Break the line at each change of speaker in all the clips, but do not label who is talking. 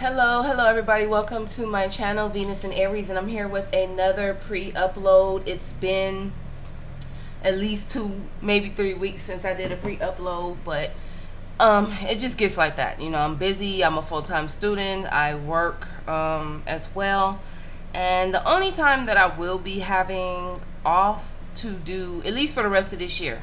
Hello everybody. Welcome to my channel, Venus and Aries, and I'm here with another pre-upload. It's been at least 2, maybe 3 weeks since I did a pre-upload, but it just gets like that. You know, I'm busy. I'm a full-time student. I work as well. And the only time that I will be having off to do, at least for the rest of this year,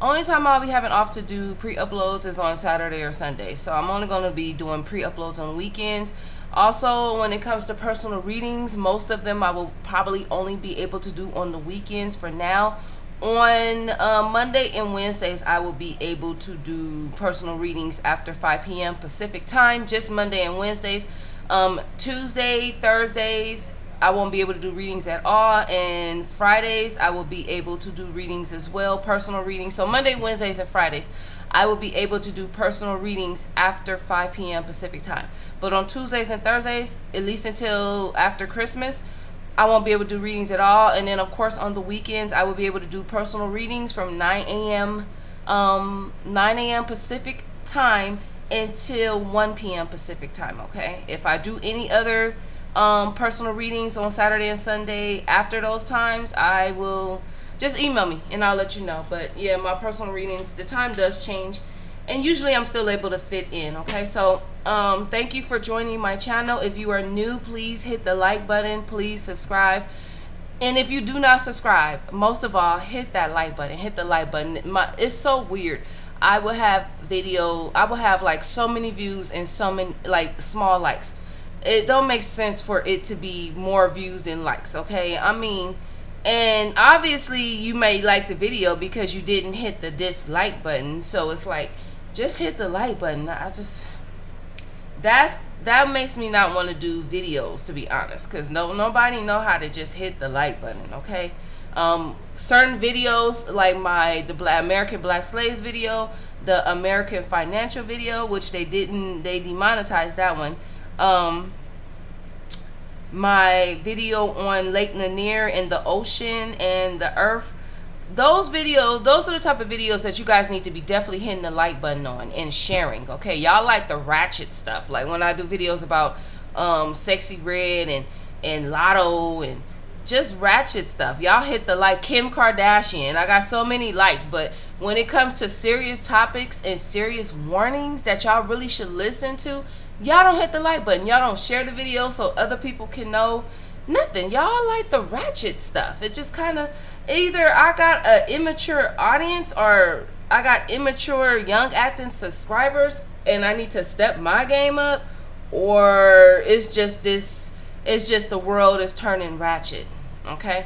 only time I'll be having off to do pre-uploads is on Saturday or Sunday. So I'm only going to be doing pre-uploads on weekends. Also, when it comes to personal readings, most of them I will probably only be able to do on the weekends for now. On Monday and Wednesdays, I will be able to do personal readings after 5 p.m. Pacific time, just Monday and Wednesdays. Tuesday, Thursdays, I won't be able to do readings at all, and Fridays I will be able to do readings as well, personal readings. So Monday, Wednesdays, and Fridays I will be able to do personal readings after 5 p.m. Pacific time. But on Tuesdays and Thursdays, at least until after Christmas, I won't be able to do readings at all. And then of course on the weekends I will be able to do personal readings from 9 a.m. Pacific time until 1 p.m. Pacific time. Okay, if I do any other personal readings on Saturday and Sunday after those times, I will just email me and I'll let you know. But yeah, my personal readings, the time does change, and usually I'm still able to fit in. Okay, so thank you for joining my channel. If you are new, please hit the like button, please subscribe. And if you do not subscribe, most of all, hit that like button. Hit the like button. It's so weird. I will have like so many views and so many like small likes. It don't make sense for it to be more views than likes. Okay, I mean, and obviously you may like the video because you didn't hit the dislike button. So it's like, just hit the like button. That makes me not want to do videos, to be honest, because nobody know how to just hit the like button. Okay, certain videos like the American Black Slaves video, the American Financial video, which they demonetized that one. My video on Lake Lanier and the ocean and the earth, those are the type of videos that you guys need to be definitely hitting the like button on and sharing. Okay, y'all like the ratchet stuff, like when I do videos about Sexy Red and Lotto and just ratchet stuff. Y'all hit the like. Kim Kardashian, I got so many likes. But when it comes to serious topics and serious warnings that y'all really should listen to, y'all don't hit the like button. Y'all don't share the video so other people can know nothing. Y'all like the ratchet stuff. It just kind of, either I got an immature audience or I got immature young acting subscribers and I need to step my game up, or it's just the world is turning ratchet. Okay,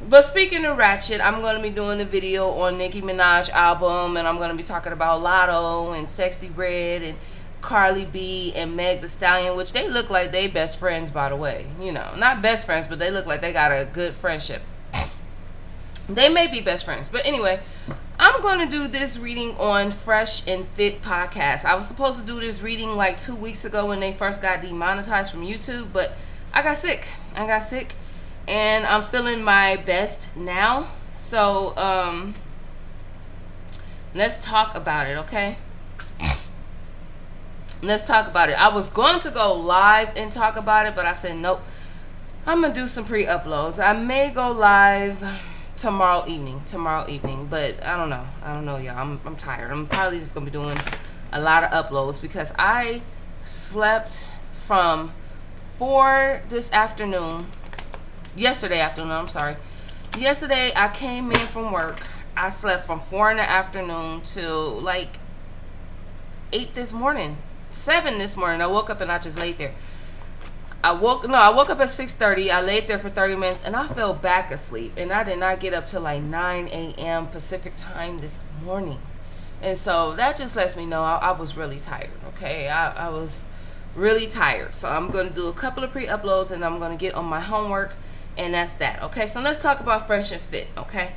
but speaking of ratchet, I'm going to be doing a video on Nicki Minaj album, and I'm going to be talking about Lotto and Sexy Red and Carly B and Meg Thee Stallion, which they look like they best friends, by the way. You know, not best friends, but they look like they got a good friendship. They may be best friends, but anyway, I'm going to do this reading on Fresh and Fit podcast. I was supposed to do this reading like 2 weeks ago when they first got demonetized from YouTube, but I got sick, and I'm feeling my best now. So let's talk about it. Okay, let's talk about it. I was going to go live and talk about it, but I said nope, I'm gonna do some pre-uploads. I may go live tomorrow evening, but I don't know, y'all. I'm tired. I'm probably just gonna be doing a lot of uploads because I slept from 4 yesterday afternoon. Yesterday I came in from work. I slept from 4 in the afternoon till like 8 this morning, 7 this morning. I woke up and I just laid there. I woke up at 6:30. I laid there for 30 minutes and I fell back asleep, and I did not get up till like 9 a.m. Pacific time this morning. And so that just lets me know I was really tired. Okay, I was really tired. So I'm going to do a couple of pre-uploads and I'm going to get on my homework, and that's that. Okay, so let's talk about Fresh and Fit. Okay,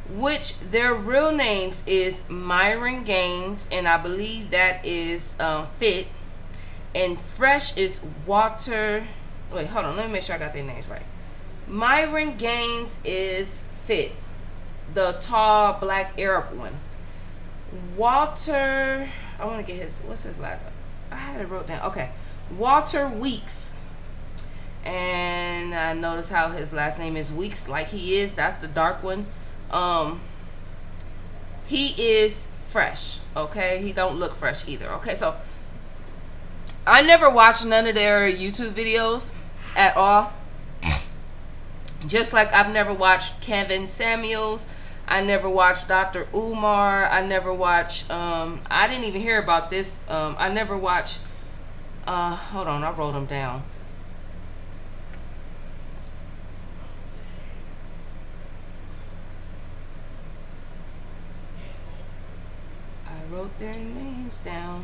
which their real names is Myron Gaines, and I believe that is Fit. And Fresh is Walter. Wait, hold on. Let me make sure I got their names right. Myron Gaines is Fit, the tall black Arab one. Walter, I want to get his, what's his last name? I had it wrote down. Okay. Walter Weeks. And I notice how his last name is Weeks, like he is. That's the dark one. He is fresh, okay? He don't look fresh either, okay? So I never watched none of their YouTube videos at all. Just like I've never watched Kevin Samuels. I never watched Dr. Umar. I never watched, I didn't even hear about this. I never watched, hold on, I wrote them down. I wrote their names down.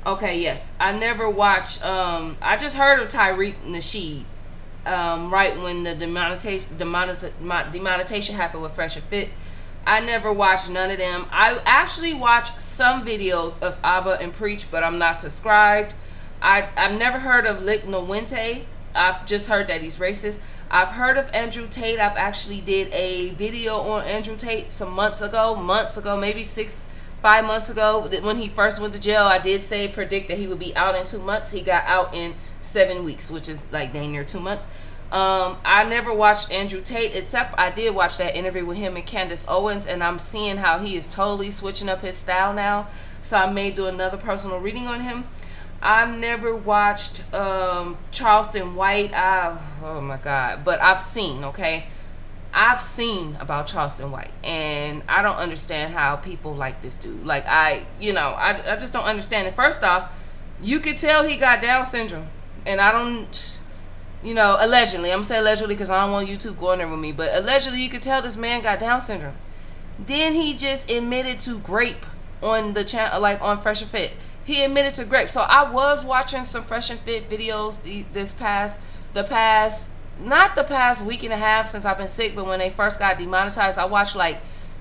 Okay, yes. I never watched, I just heard of Tariq Nasheed. Right when the demonetization happened with Fresh and Fit. I never watched none of them. I actually watched some videos of Abba and Preach, but I'm not subscribed. I've never heard of Lick Nwente. I've just heard that he's racist. I've heard of Andrew Tate. I've actually did a video on Andrew Tate some months ago, maybe 5 months ago, when he first went to jail. I did predict that he would be out in 2 months. He got out in 7 weeks, which is like dang near 2 months. I never watched Andrew Tate, except I did watch that interview with him and Candace Owens, and I'm seeing how he is totally switching up his style now. So I may do another personal reading on him. I've never watched Charleston White. Oh my God. But I've seen, okay? I've seen about Charleston White, and I don't understand how people like this dude. Like, I just don't understand it. First off, you could tell he got Down syndrome, and I don't, allegedly. I'm going to say allegedly because I don't want YouTube going there with me, but allegedly you could tell this man got Down syndrome. Then he just admitted to grape on the channel, like on Fresh and Fit. He admitted to grape. So I was watching some Fresh and Fit videos not the past week and a half since I've been sick, but when they first got demonetized, I watched like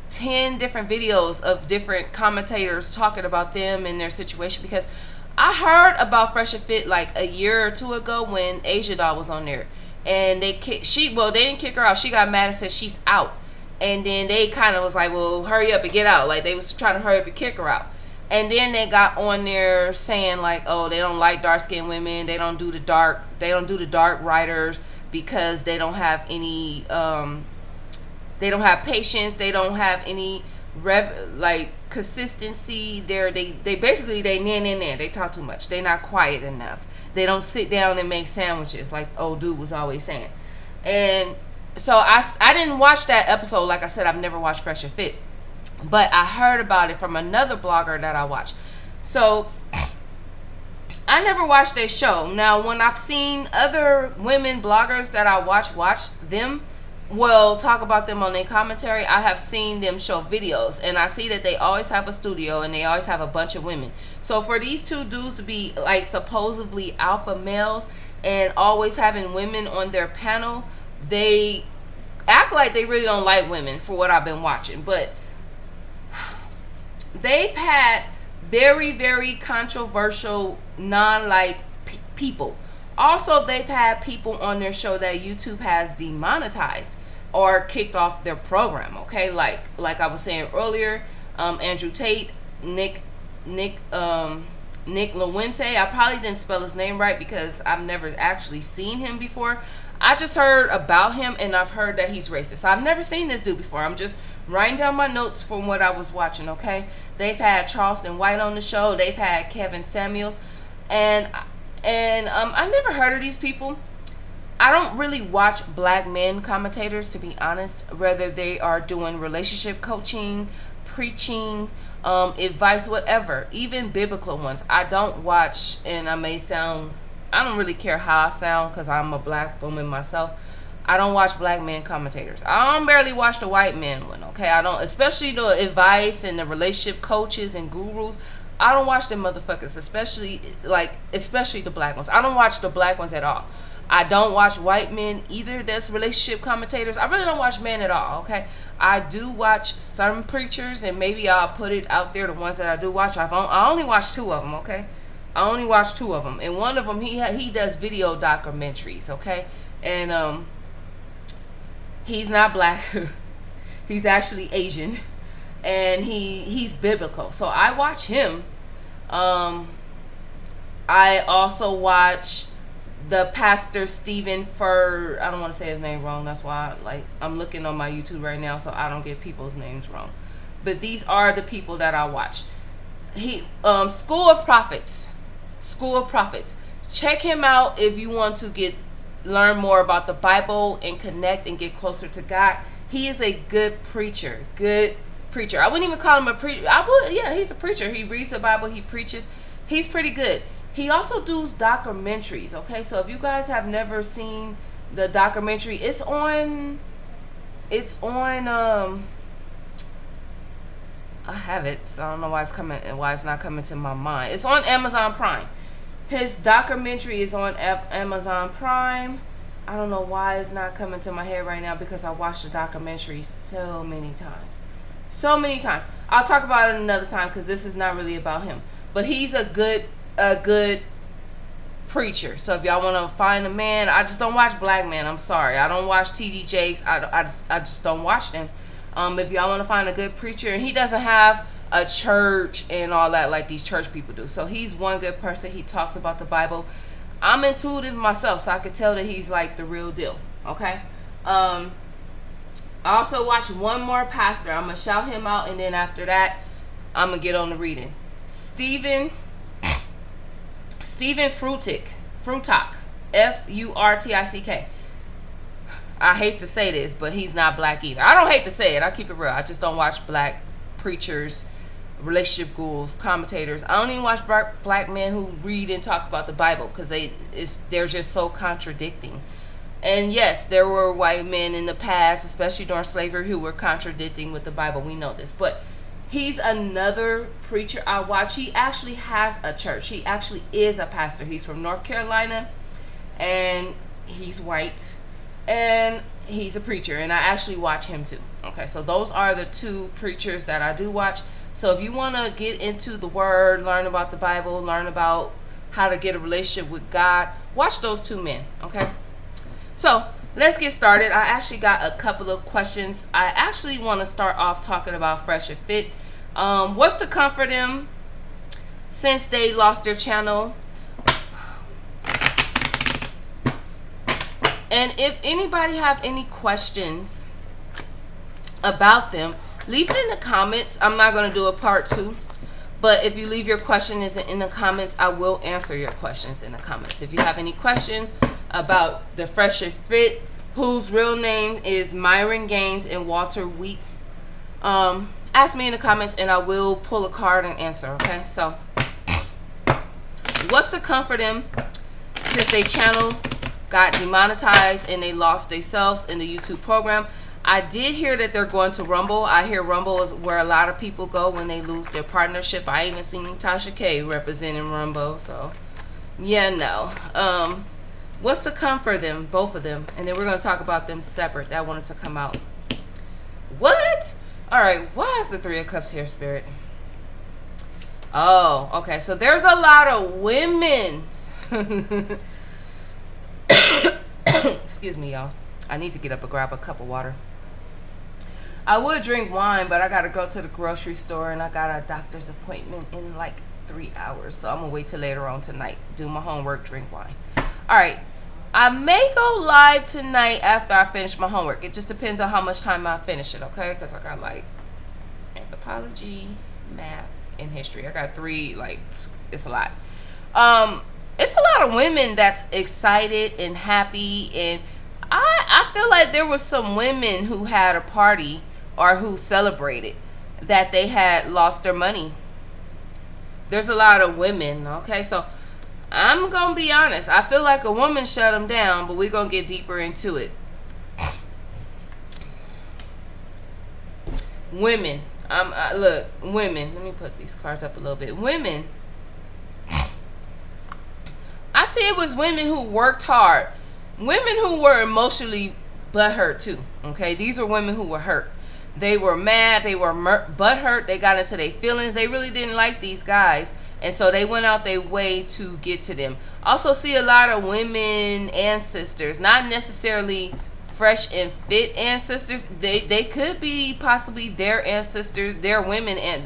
10 different videos of different commentators talking about them and their situation, because I heard about Fresh and Fit like a year or two ago when Asia Doll was on there, and they didn't kick her out. She got mad and said she's out, and then they kind of was like, well, hurry up and get out. Like, they was trying to hurry up and kick her out. And then they got on there saying like, oh, they don't like dark skinned women, they don't do the dark writers because they don't have any they don't have patience, they don't have any consistency. They basically they talk too much, they not quiet enough, they don't sit down and make sandwiches like old dude was always saying. And so I didn't watch that episode. Like I said, I've never watched Fresh and Fit, but I heard about it from another blogger that I watch. So I never watched their show. Now, when I've seen other women bloggers that I watch them, talk about them on their commentary, I have seen them show videos, and I see that they always have a studio and they always have a bunch of women. So for these two dudes to be like supposedly alpha males and always having women on their panel, they act like they really don't like women, for what I've been watching. But they've had very, very controversial non-like people. Also, they've had people on their show that YouTube has demonetized or kicked off their program, okay? Like I was saying earlier, Andrew Tate, Nick Nwente. I probably didn't spell his name right because I've never actually seen him before. I just heard about him, and I've heard that he's racist. So I've never seen this dude before. I'm just writing down my notes from what I was watching, okay? They've had Charleston White on the show. They've had Kevin Samuels. And I've never heard of these people. I don't really watch black men commentators, to be honest, whether they are doing relationship coaching, preaching, advice, whatever, even biblical ones. I don't watch, and I don't really care how I sound because I'm a black woman myself. I don't watch black men commentators. I don't barely watch the white men one, okay? I don't, especially the advice and the relationship coaches and gurus. I don't watch them motherfuckers, especially the black ones. I don't watch the black ones at all. I don't watch white men either that's relationship commentators. I really don't watch men at all, okay? I do watch some preachers, and maybe I'll put it out there, the ones that I do watch. I only watch 2 of them, okay? I only watch 2 of them. And one of them, he does video documentaries, okay? And he's not black. He's actually Asian. And he's biblical. So I watch him. I also watch the pastor Stephen Fur. I don't want to say his name wrong. That's why I'm looking on my YouTube right now so I don't get people's names wrong. But these are the people that I watch. School of Prophets. School of Prophets. Check him out if you want to learn more about the Bible and connect and get closer to God. He is a good preacher. Good preacher. I wouldn't even call him a preacher. He's a preacher. He reads the Bible, he preaches. He's pretty good. He also does documentaries, okay? So if you guys have never seen the documentary, it's on I have it, so I don't know why it's not coming to my mind. It's on Amazon Prime. His documentary is on Amazon Prime. I don't know why it's not coming to my head right now because I watched the documentary so many times. So many times. I'll talk about it another time because this is not really about him. But he's a good preacher. So if y'all want to find a man, I just don't watch black men. I'm sorry. I don't watch TD Jakes. I just don't watch them. If y'all want to find a good preacher, and he doesn't have a church and all that like these church people do. So he's one good person. He talks about the Bible. I'm intuitive myself, so I could tell that he's like the real deal. Okay. I also watch one more pastor. I'm gonna shout him out, and then after that, I'm gonna get on the reading. Stephen Frutic, Furtick. I hate to say this, but he's not black either. I don't hate to say it. I keep it real. I just don't watch black preachers, relationship gurus, commentators. I don't even watch black men who read and talk about the Bible because they're just so contradicting. And yes, there were white men in the past, especially during slavery, who were contradicting with the Bible. We know this. But he's another preacher I watch. He actually has a church. He actually is a pastor. He's from North Carolina, and he's white. And he's a preacher, and I actually watch him too. Okay, so those are the two preachers that I do watch. So if you want to get into the Word, learn about the Bible, learn about how to get a relationship with God, watch those two men, okay? So let's get started. I actually got a couple of questions. I actually want to start off talking about Fresh and Fit. What's to comfort them since they lost their channel? And if anybody have any questions about them, leave it in the comments. I'm not going to do a part 2. But if you leave your questions in the comments, I will answer your questions in the comments. If you have any questions about the Fresh and Fit, whose real name is Myron Gaines and Walter Weeks, ask me in the comments and I will pull a card and answer, okay? So, what's to comfort them since they channel got demonetized and they lost themselves in the YouTube program? I did hear that they're going to Rumble. I hear Rumble is where a lot of people go when they lose their partnership. I even seen Tasha K representing Rumble. So, yeah, no. What's to comfort them, both of them? And then we're going to talk about them separate. That wanted to come out. What? All right. Why is the 3 of Cups here, Spirit? Oh, okay. So there's a lot of women. Excuse me, y'all. I need to get up and grab a cup of water. I would drink wine, but I got to go to the grocery store and I got a doctor's appointment in like 3 hours. So I'm going to wait till later on tonight. Do my homework, drink wine. All right. I may go live tonight after I finish my homework. It just depends on how much time I finish it, okay? Because I got like anthropology, math, and history. I got 3, like, it's a lot. It's a lot of women that's excited and happy, and I feel like there was some women who had a party or who celebrated that they had lost their money. There's a lot of women, okay? So I'm going to be honest. I feel like a woman shut them down, but we're going to get deeper into it. Women. Look, women. Let me put these cards up a little bit. Women. I see it was women who worked hard. Women who were emotionally butthurt too. Okay, these are women who were hurt. They were mad. They were butthurt. They got into their feelings. They really didn't like these guys, and so they went out their way to get to them. Also see a lot of women ancestors, not necessarily Fresh and Fit ancestors. They could be possibly their ancestors, their women, and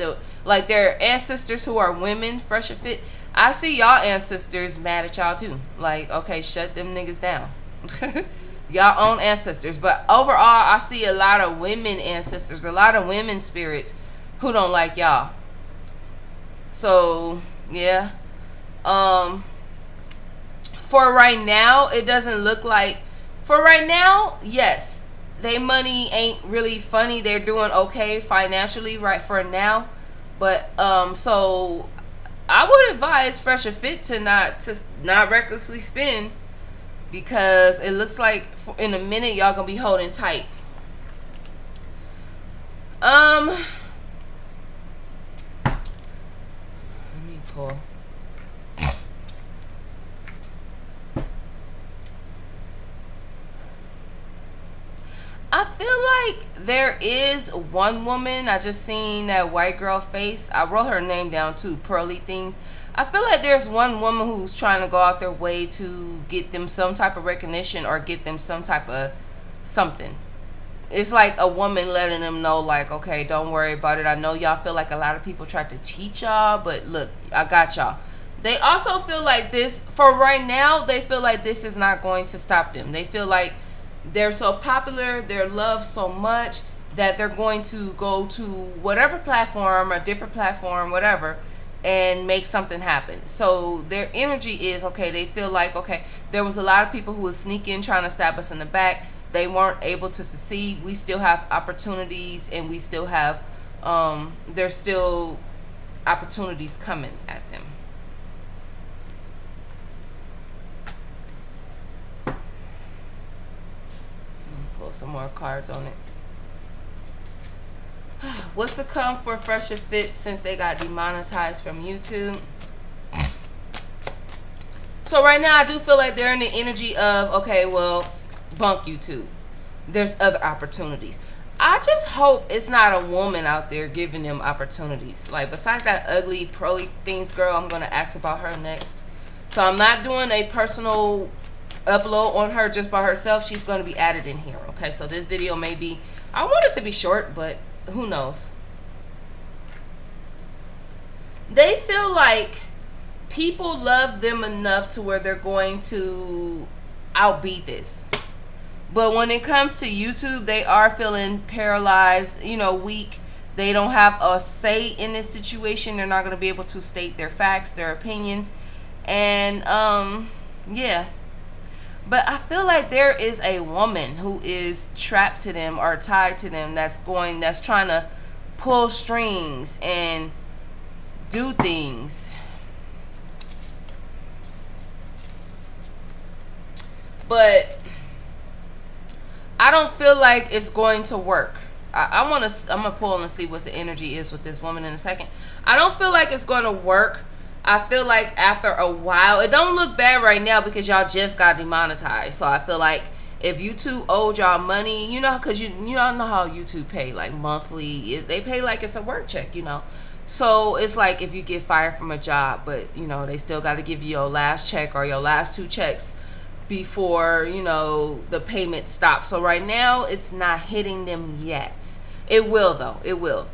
their ancestors who are women, Fresh and Fit. I see y'all ancestors mad at y'all too. Like, okay, shut them niggas down. Y'all own ancestors. But overall, I see a lot of women ancestors, a lot of women spirits who don't like y'all. So, yeah. For right now, it doesn't look like... For right now, yes. They money ain't really funny. They're doing okay financially right for now. But, so... I would advise Fresh and Fit to not recklessly spend, because it looks like in a minute y'all gonna be holding tight. Let me pull. I feel like there is one woman. I just seen that white girl face. I wrote her name down too, Pearly Things. I feel like there's one woman who's trying to go out their way to get them some type of recognition or get them some type of something. It's like a woman letting them know, like, okay, don't worry about it. I know y'all feel like a lot of people tried to cheat y'all, but look, I got y'all. They also feel like this, for right now, they feel like this is not going to stop them. They feel like they're so popular, they're loved so much, that they're going to go to whatever platform, a different platform, whatever, and make something happen. So their energy is, okay, they feel like, okay, there was a lot of people who was sneaking, trying to stab us in the back. They weren't able to succeed. We still have opportunities, and we still have, there's still opportunities coming at them. Some more cards on it. What's to come for Fresh and Fit since they got demonetized from YouTube? So right now I do feel like they're in the energy of, okay, well, bunk YouTube. There's other opportunities. I just hope it's not a woman out there giving them opportunities. Like, besides that ugly Pearly Things girl, I'm going to ask about her next. So I'm not doing a personal upload on her just by herself. She's going to be added in here. Okay, so this video may be, I want it to be short, but who knows. They feel like people love them enough to where they're going to outbeat this. But when it comes to YouTube, they are feeling paralyzed, you know, weak. They don't have a say in this situation. They're not going to be able to state their facts, their opinions. And, yeah. But I feel like there is a woman who is trapped to them or tied to them that's trying to pull strings and do things. But I don't feel like it's going to work. I'm gonna pull and see what the energy is with this woman in a second. I don't feel like it's going to work. I feel like after a while, it don't look bad right now because y'all just got demonetized. So I feel like if YouTube owed y'all money, you know, because you don't know how YouTube pay, like monthly. They pay like it's a work check, you know. So it's like if you get fired from a job, but, you know, they still got to give you your last check or your last 2 checks before, you know, the payment stops. So right now, it's not hitting them yet. It will, though. It will.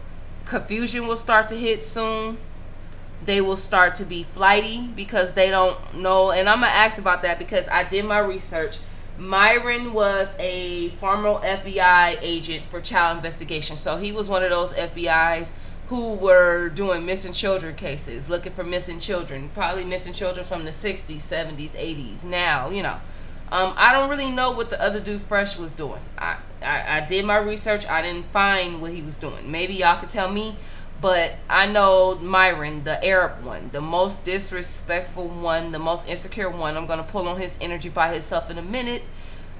Confusion will start to hit soon. They will start to be flighty because they don't know. And I'm going to ask about that because I did my research. Myron was a former FBI agent for child investigation. So he was one of those FBIs who were doing missing children cases, looking for missing children, probably missing children from the 60s, 70s, 80s. Now, you know, I don't really know what the other dude Fresh was doing. I did my research. I didn't find what he was doing. Maybe y'all could tell me. But I know Myron, the Arab one, the most disrespectful one, the most insecure one. I'm going to pull on his energy by himself in a minute.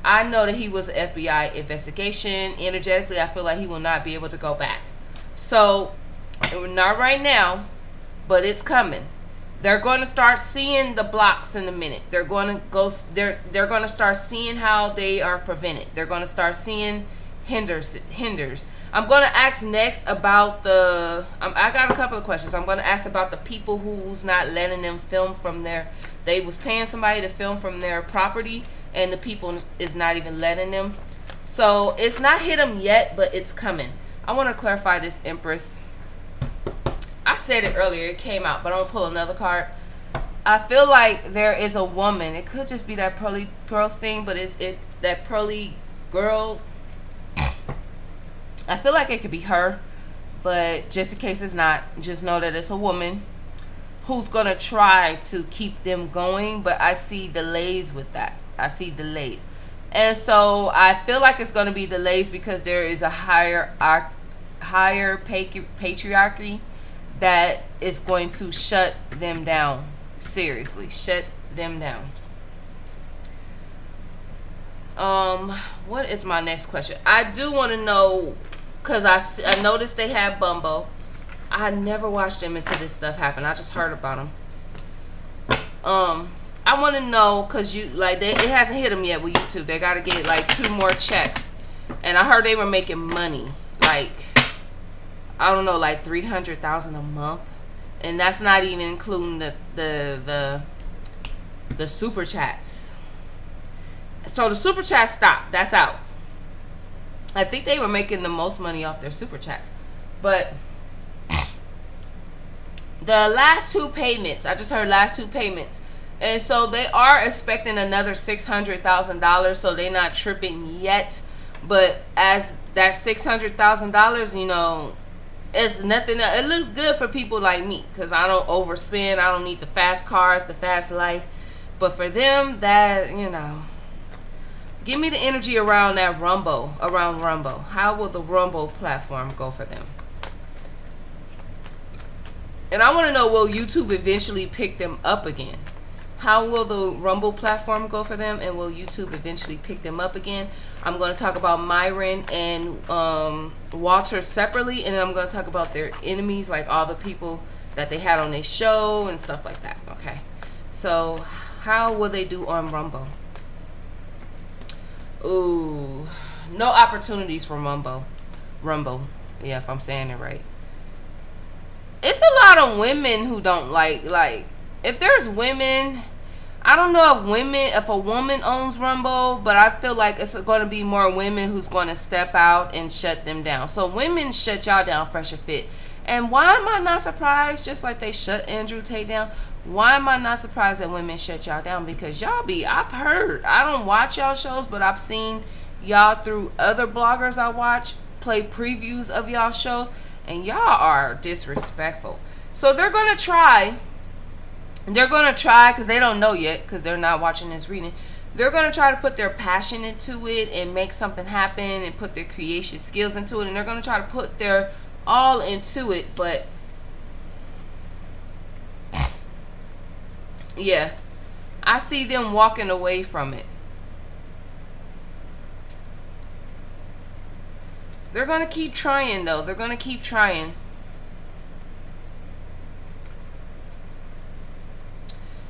I know that he was an FBI investigation. Energetically, I feel like he will not be able to go back. So, not right now, but it's coming. They're going to start seeing the blocks in a minute. They're going to go. They're going to start seeing how they are prevented. They're going to start seeing hinders. I'm going to ask next about the, I got a couple of questions. I'm going to ask about the people who's not letting them film from they was paying somebody to film from their property, and the people is not even letting them. So it's not hit them yet, but it's coming. I want to clarify this, Empress. I said it earlier, it came out, but I'm going to pull another card. I feel like there is a woman. It could just be that Pearly Girls thing, but it's that Pearly Girl. I feel like it could be her, but just in case it's not, just know that it's a woman who's gonna try to keep them going. But I see delays with that. I see delays, and so I feel like it's gonna be delays because there is a higher patriarchy that is going to shut them down. Seriously, shut them down. What is my next question? I do want to know, because I noticed they had Bumbo. I never watched them until this stuff happened. I just heard about them. I want to know, because it hasn't hit them yet with YouTube. They got to get like 2 more checks, and I heard they were making money, like I don't know, like $300,000 a month, and that's not even including the super chats. So the super chats stopped. That's out. I think they were making the most money off their super chats, but the last 2 payments, I just heard last 2 payments, and so they are expecting another $600,000. So they're not tripping yet, but as that $600,000, you know, it's nothing else. It looks good for people like me because I don't overspend. I don't need the fast cars, the fast life. But for them, that, you know, give me the energy around that Rumble, How will the Rumble platform go for them? And I want to know, will YouTube eventually pick them up again? How will the Rumble platform go for them, and will YouTube eventually pick them up again? I'm going to talk about Myron and Walter separately, and then I'm going to talk about their enemies, like all the people that they had on their show and stuff like that. Okay, so how will they do on Rumble? Ooh, no opportunities for Rumble. Yeah, if I'm saying it right. It's a lot of women who don't like if there's women, I don't know if a woman owns Rumble, but I feel like it's going to be more women who's going to step out and shut them down. So women shut y'all down, Fresh and Fit. And why am I not surprised? Just like they shut Andrew Tate down, why am I not surprised that women shut y'all down? Because I've heard, I don't watch y'all shows, but I've seen y'all through other bloggers I watch play previews of y'all shows, and y'all are disrespectful. So they're going to try because they don't know yet, because they're not watching this reading. They're going to try to put their passion into it and make something happen and put their creation skills into it, and they're going to try to put their all into it. But yeah, I see them walking away from it. They're going to keep trying, though. They're going to keep trying.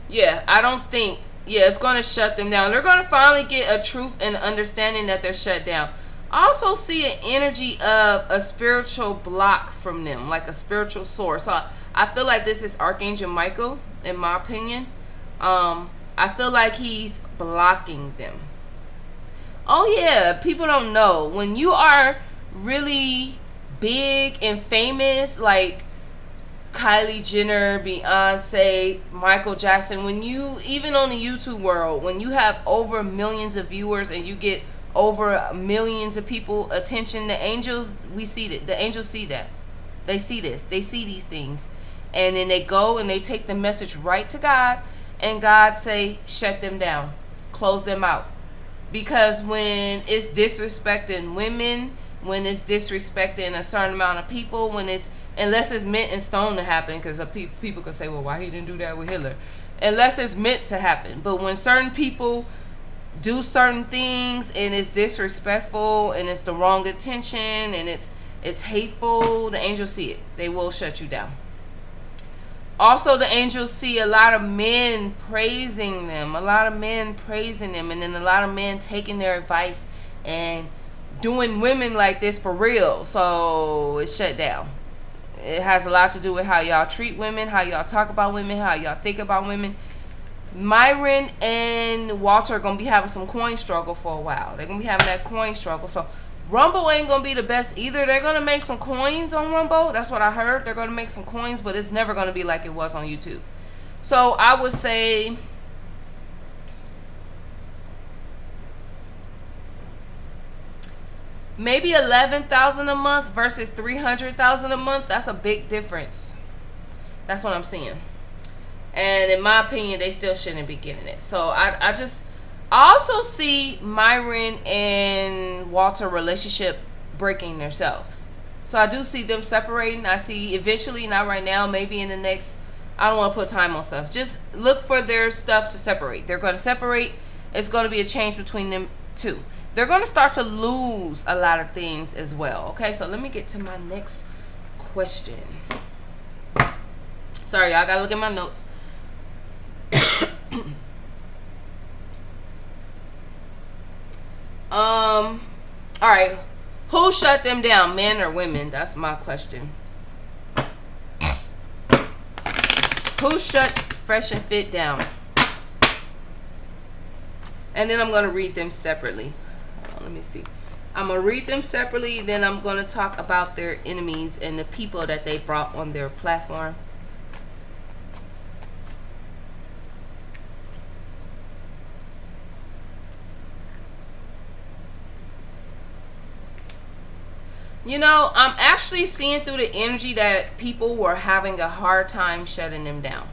Yeah, I don't think, it's going to shut them down. They're going to finally get a truth and understanding that they're shut down. I also see an energy of a spiritual block from them, like a spiritual source. So I feel like this is Archangel Michael, in my opinion. I feel like he's blocking them. Oh yeah, people don't know. When you are really big and famous, like Kylie Jenner, Beyonce, Michael Jackson, when you, even on the YouTube world, when you have over millions of viewers and you get over millions of people attention, the angels, the angels see that. They see this. They see these things. And then they go and they take the message right to God, and God say, shut them down. Close them out. Because when it's disrespecting women, when it's disrespecting a certain amount of people, unless it's meant in stone to happen, because people could say, well, why he didn't do that with Hitler? Unless it's meant to happen. But when certain people do certain things and it's disrespectful and it's the wrong intention and it's hateful, the angels see it. They will shut you down. Also, the angels see a lot of men praising them, and then a lot of men taking their advice and doing women like this for real. So it's shut down. It has a lot to do with how y'all treat women, how y'all talk about women, how y'all think about women. Myron and Walter are going to be having some coin struggle for a while. They're going to be having that coin struggle. So Rumble ain't going to be the best either. They're going to make some coins on Rumble. That's what I heard. They're going to make some coins, but it's never going to be like it was on YouTube. So I would say maybe 11,000 a month versus 300,000 a month. That's a big difference. That's what I'm seeing. And in my opinion, they still shouldn't be getting it. So I also see Myron and Walter relationship breaking themselves. So I do see them separating. I see eventually, not right now, maybe in the next, I don't want to put time on stuff. Just look for their stuff to separate. They're going to separate. It's going to be a change between them two. They're going to start to lose a lot of things as well. Okay, so let me get to my next question. Sorry, y'all got to look at my notes. All right. Who shut them down, men or women? That's my question. Who shut Fresh and Fit down? And then I'm going to read them separately. Let me see. I'm going to read them separately. Then I'm going to talk about their enemies and the people that they brought on their platform. You know, I'm actually seeing through the energy that people were having a hard time shutting them down.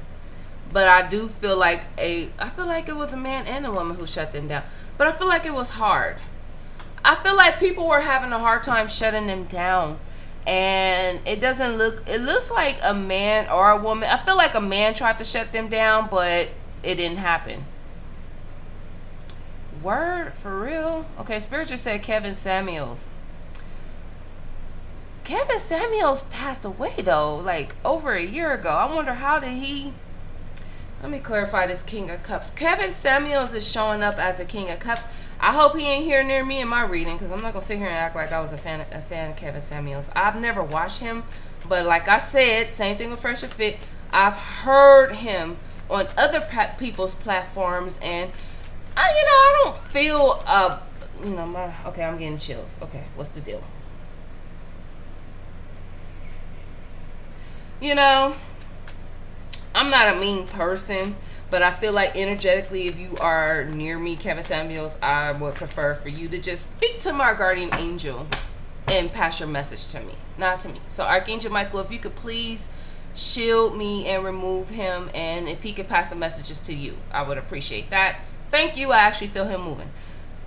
But I do feel like I feel like it was a man and a woman who shut them down. But I feel like it was hard. I feel like people were having a hard time shutting them down. And it looks like a man or a woman. I feel like a man tried to shut them down, but it didn't happen. Word, for real? Okay, Spirit just said Kevin Samuels. Kevin Samuels passed away though, like over a year ago. I wonder how did he... Let me clarify this King of Cups. Kevin Samuels is showing up as a King of Cups. I hope he ain't here near me in my reading, because I'm not going to sit here and act like I was a fan of Kevin Samuels. I've never watched him, but like I said, same thing with Fresh and Fit. I've heard him on other people's platforms, and I don't feel okay, I'm getting chills. Okay, what's the deal? I'm not a mean person, but I feel like energetically, if you are near me, Kevin Samuels, I would prefer for you to just speak to my guardian angel and pass your message to me, not to me. So Archangel Michael, if you could please shield me and remove him, and if he could pass the messages to you, I would appreciate that. Thank you. I actually feel him moving,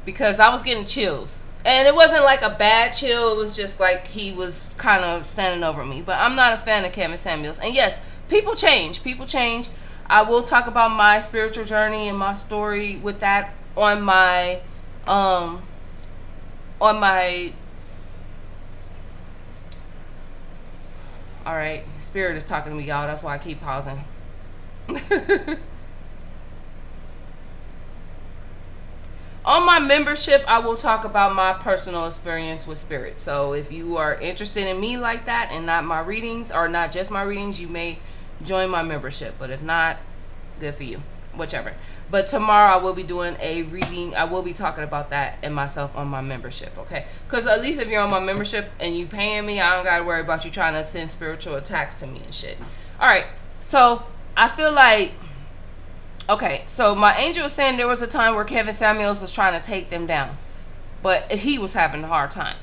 because I was getting chills. And it wasn't like a bad chill. It was just like he was kind of standing over me. But I'm not a fan of Kevin Samuels. And yes, people change. People change. I will talk about my spiritual journey and my story with that on my all right, Spirit is talking to me, y'all. That's why I keep pausing. On my membership, I will talk about my personal experience with Spirit. So if you are interested in me like that and not my readings, or not just my readings, you may join my membership. But if not, good for you. Whichever. But tomorrow I will be doing a reading. I will be talking about that and myself on my membership, okay? Because at least if you're on my membership and you paying me, I don't got to worry about you trying to send spiritual attacks to me and shit. All right. So I feel like... Okay, so my angel was saying there was a time where Kevin Samuels was trying to take them down, but he was having a hard time.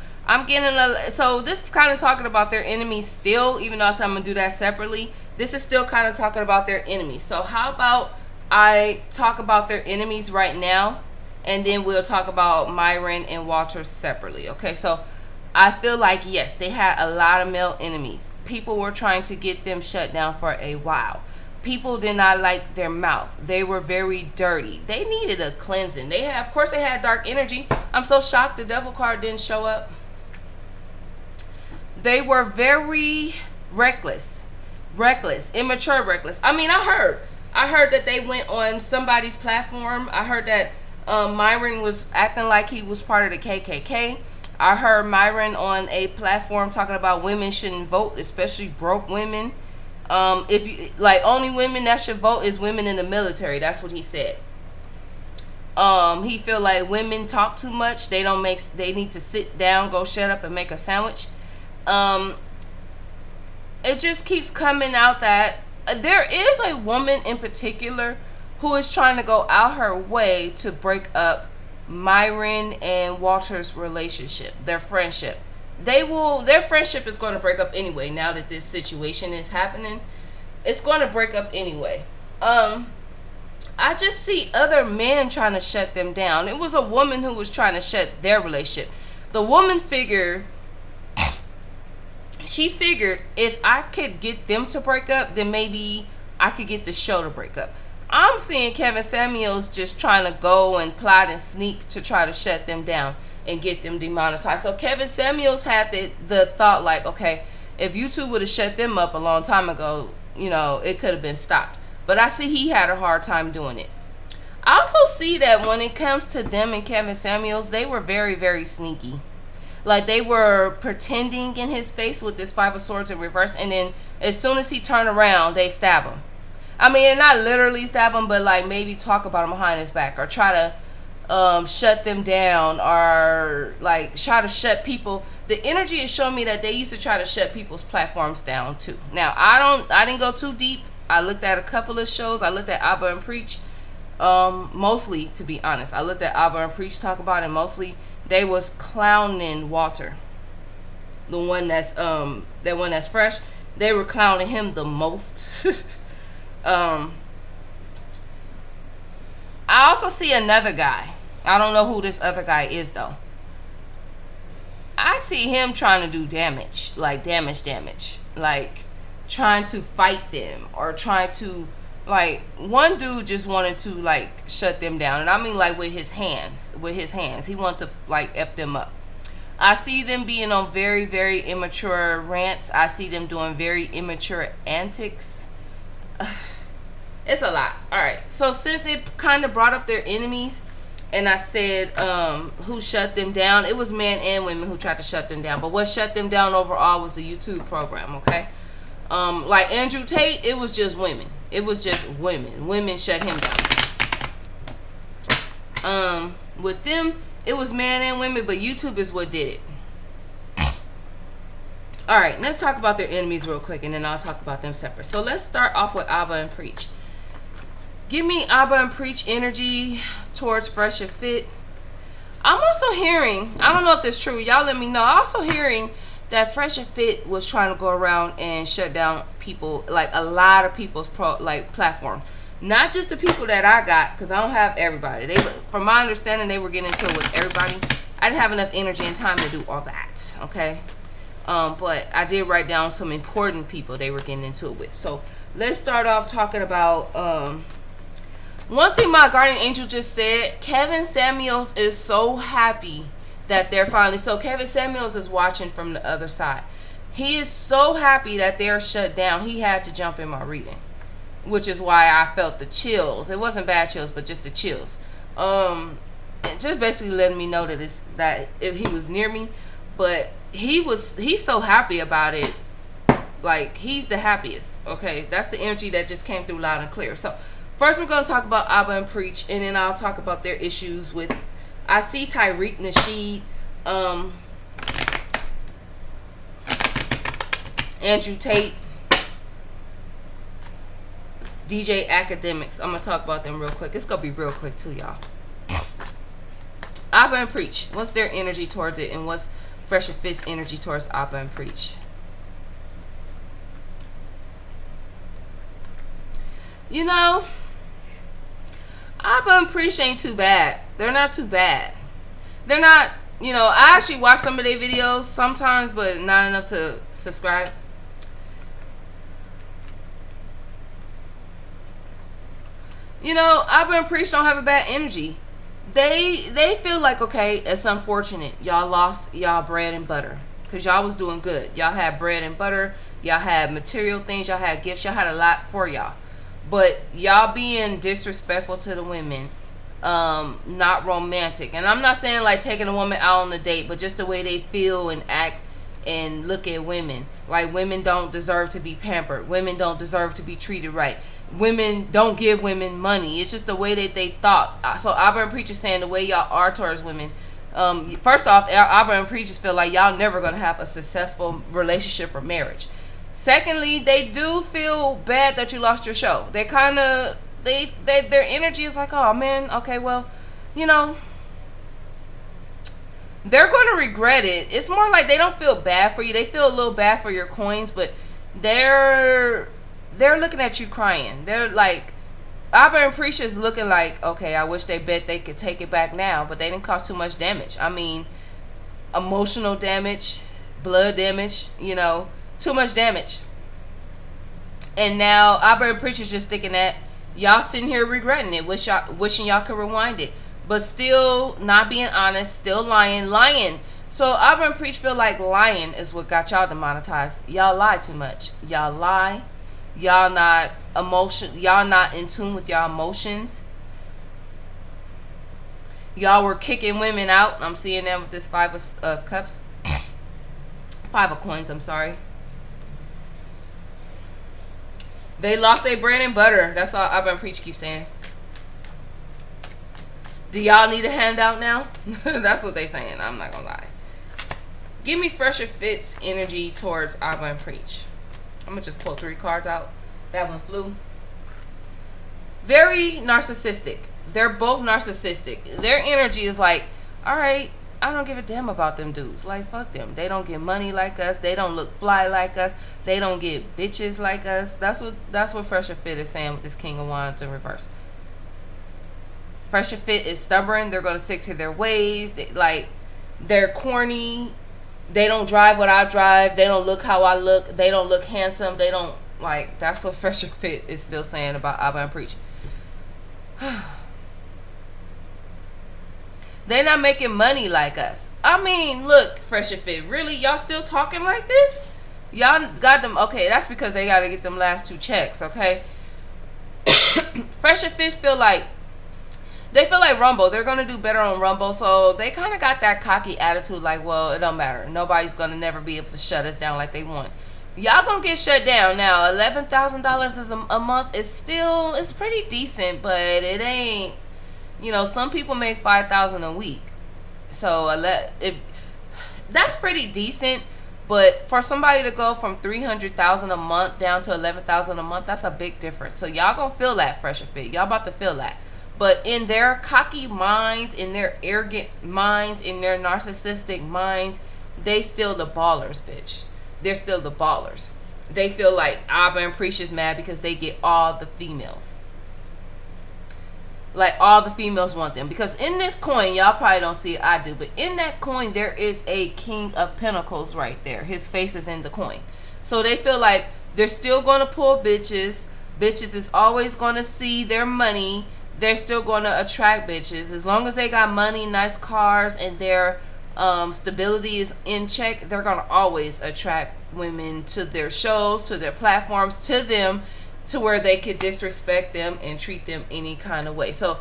So this is kind of talking about their enemies still, even though I said I'm going to do that separately. This is still kind of talking about their enemies. So how about I talk about their enemies right now, and then we'll talk about Myron and Walter separately. Okay, so I feel like, yes, they had a lot of male enemies. People were trying to get them shut down for a while. People did not like their mouth. They were very dirty. They needed a cleansing. Of course, they had dark energy. I'm so shocked the devil card didn't show up. They were very reckless, immature, reckless. I mean, I heard that they went on somebody's platform. I heard that Myron was acting like he was part of the KKK. I heard Myron on a platform talking about women shouldn't vote, especially broke women. If you like, only women that should vote is women in the military. That's what he said. He feel like women talk too much. They need to sit down, go shut up and make a sandwich. It just keeps coming out that there is a woman in particular who is trying to go out her way to break up Myron and Walter's relationship, their friendship. Their friendship is going to break up anyway. Now that this situation is happening, it's going to break up anyway. I just see other men trying to shut them down. It was a woman who was trying to shut their relationship. The woman figured if I could get them to break up, then maybe I could get the show to break up. I'm seeing Kevin Samuels just trying to go and plot and sneak to try to shut them down and get them demonetized. So Kevin Samuels had the thought like, okay, if YouTube would have shut them up a long time ago, it could have been stopped. But I see he had a hard time doing it. I also see that when it comes to them and Kevin Samuels, they were very, very sneaky. Like, they were pretending in his face with this 5 of Swords in reverse, and then as soon as he turned around, they stab him. I mean, not literally stab him, but like maybe talk about him behind his back or try to shut them down or like try to shut people. The energy is showing me that they used to try to shut people's platforms down too. Now, I didn't go too deep. I looked at a couple of shows. I looked at Abba and Preach. Mostly, to be honest, I looked at Abba and Preach talk about it. Mostly, they was clowning Walter, the one that's fresh. They were clowning him the most. I also see another guy. I don't know who this other guy is though. I see him trying to do damage, like like trying to fight them or trying to, like, one dude just wanted to like shut them down, and I mean like with his hands. He wanted to like F them up. I see them being on very, very immature rants. I see them doing very immature antics. It's a lot. All right. So since it kind of brought up their enemies, and I said who shut them down, it was men and women who tried to shut them down. But what shut them down overall was the YouTube program. Okay. Like Andrew Tate, it was just women. It was just women. Women shut him down. With them, it was men and women, but YouTube is what did it. All right, let's talk about their enemies real quick, and then I'll talk about them separate. So let's start off with Abba and Preach. Give me Abba and Preach energy towards Fresh and Fit. I'm also hearing, I don't know if that's true, y'all let me know. I'm also hearing that Fresh and Fit was trying to go around and shut down people, like a lot of people's platforms. Not just the people that I got, because I don't have everybody. From my understanding, they were getting into it with everybody. I didn't have enough energy and time to do all that, okay? But I did write down some important people they were getting into it with. So let's start off talking about one thing my guardian angel just said. Kevin Samuels is so happy that they're finally, so Kevin Samuels is watching from the other side. He is so happy that they're shut down. He had to jump in my reading, which is why I felt the chills. It wasn't bad chills, but just the chills. And just basically letting me know that if he was near me, but he's so happy about it. Like, he's the happiest. Okay, that's the energy that just came through loud and clear. So first we're going to talk about Abba and Preach, and then I'll talk about their issues with, I see Tyreek Nasheed, Andrew Tate, djakademiks. I'm going to talk about them real quick. It's going to be real quick too, y'all. Abba and Preach. What's their energy towards it, and what's Fresh and Fit's energy towards Abba and Preach? You know, Abba and Preach ain't too bad. They're not too bad. They're not, I actually watch some of their videos sometimes, but not enough to subscribe. Abba and Preach don't have a bad energy. They feel like, okay, it's unfortunate. Y'all lost y'all bread and butter because y'all was doing good. Y'all had bread and butter. Y'all had material things. Y'all had gifts. Y'all had a lot for y'all. But y'all being disrespectful to the women, not romantic. And I'm not saying like taking a woman out on a date, but just the way they feel and act and look at women. Like, women don't deserve to be pampered. Women don't deserve to be treated right. Women don't give women money. It's just the way that they thought. So Abba and Preach is saying the way y'all are towards women. First off, Abba and Preachers feel like y'all never going to have a successful relationship or marriage. Secondly, they do feel bad that you lost your show. They kind of, their energy is like, oh man, okay, well, you know, they're going to regret it. It's more like they don't feel bad for you. They feel a little bad for your coins, but they're looking at you crying. They're like, Abba and Prisha is looking like, okay, I wish they bet they could take it back now, but they didn't cause too much damage. I mean, emotional damage, blood damage, you know, too much damage. And now Abba and Prisha is just thinking that y'all sitting here regretting it, wishing y'all could rewind it, but still not being honest, still lying. So Abba and Preach feel like lying is what got y'all demonetized. Y'all lie too much. Y'all lie. Y'all not in tune with y'all emotions. Y'all were kicking women out. I'm seeing that with this 5 of cups. 5 of coins, I'm sorry. They lost their bread and butter. That's all Abba and Preach keep saying. Do y'all need a handout now? That's what they saying. I'm not gonna lie. Give me Fresh&Fit's energy towards Abba and Preach. I'm gonna just pull 3 cards out. That one flew. Very narcissistic. They're both narcissistic. Their energy is like, all right, I don't give a damn about them dudes. Like, fuck them. They don't get money like us. They don't look fly like us. They don't get bitches like us. That's what Fresh&Fit is saying with this King of Wands in reverse. Fresh&Fit is stubborn. They're gonna stick to their ways. They're corny. They don't drive what I drive. They don't look how I look. They don't look handsome. They don't, like, that's what Fresh&Fit is still saying about Abba and Preach. They're not making money like us. I mean, look, Fresh&Fit, really? Y'all still talking like this? Y'all got them. Okay, that's because they got to get them last 2 checks, okay? Fresh&Fit feel like Rumble. They're going to do better on Rumble. So they kind of got that cocky attitude like, well, it don't matter. Nobody's going to never be able to shut us down like they want. Y'all going to get shut down. Now, $11,000 is a month. It's pretty decent, but it ain't, you know, some people make $5,000 a week. So that's pretty decent. But for somebody to go from $300,000 a month down to $11,000 a month, that's a big difference. So y'all going to feel that, Fresh&Fit. Y'all about to feel that. But in their cocky minds, in their arrogant minds, in their narcissistic minds, they still the ballers, bitch. They're still the ballers. They feel like Abba and Preach is mad because they get all the females. Like, all the females want them. Because in this coin, y'all probably don't see it, I do, but in that coin, there is a King of Pentacles right there. His face is in the coin. So they feel like they're still going to pull bitches. Bitches is always going to see their money. They're still going to attract bitches. As long as they got money, nice cars, and their stability is in check, they're going to always attract women to their shows, to their platforms, to them, to where they could disrespect them and treat them any kind of way. So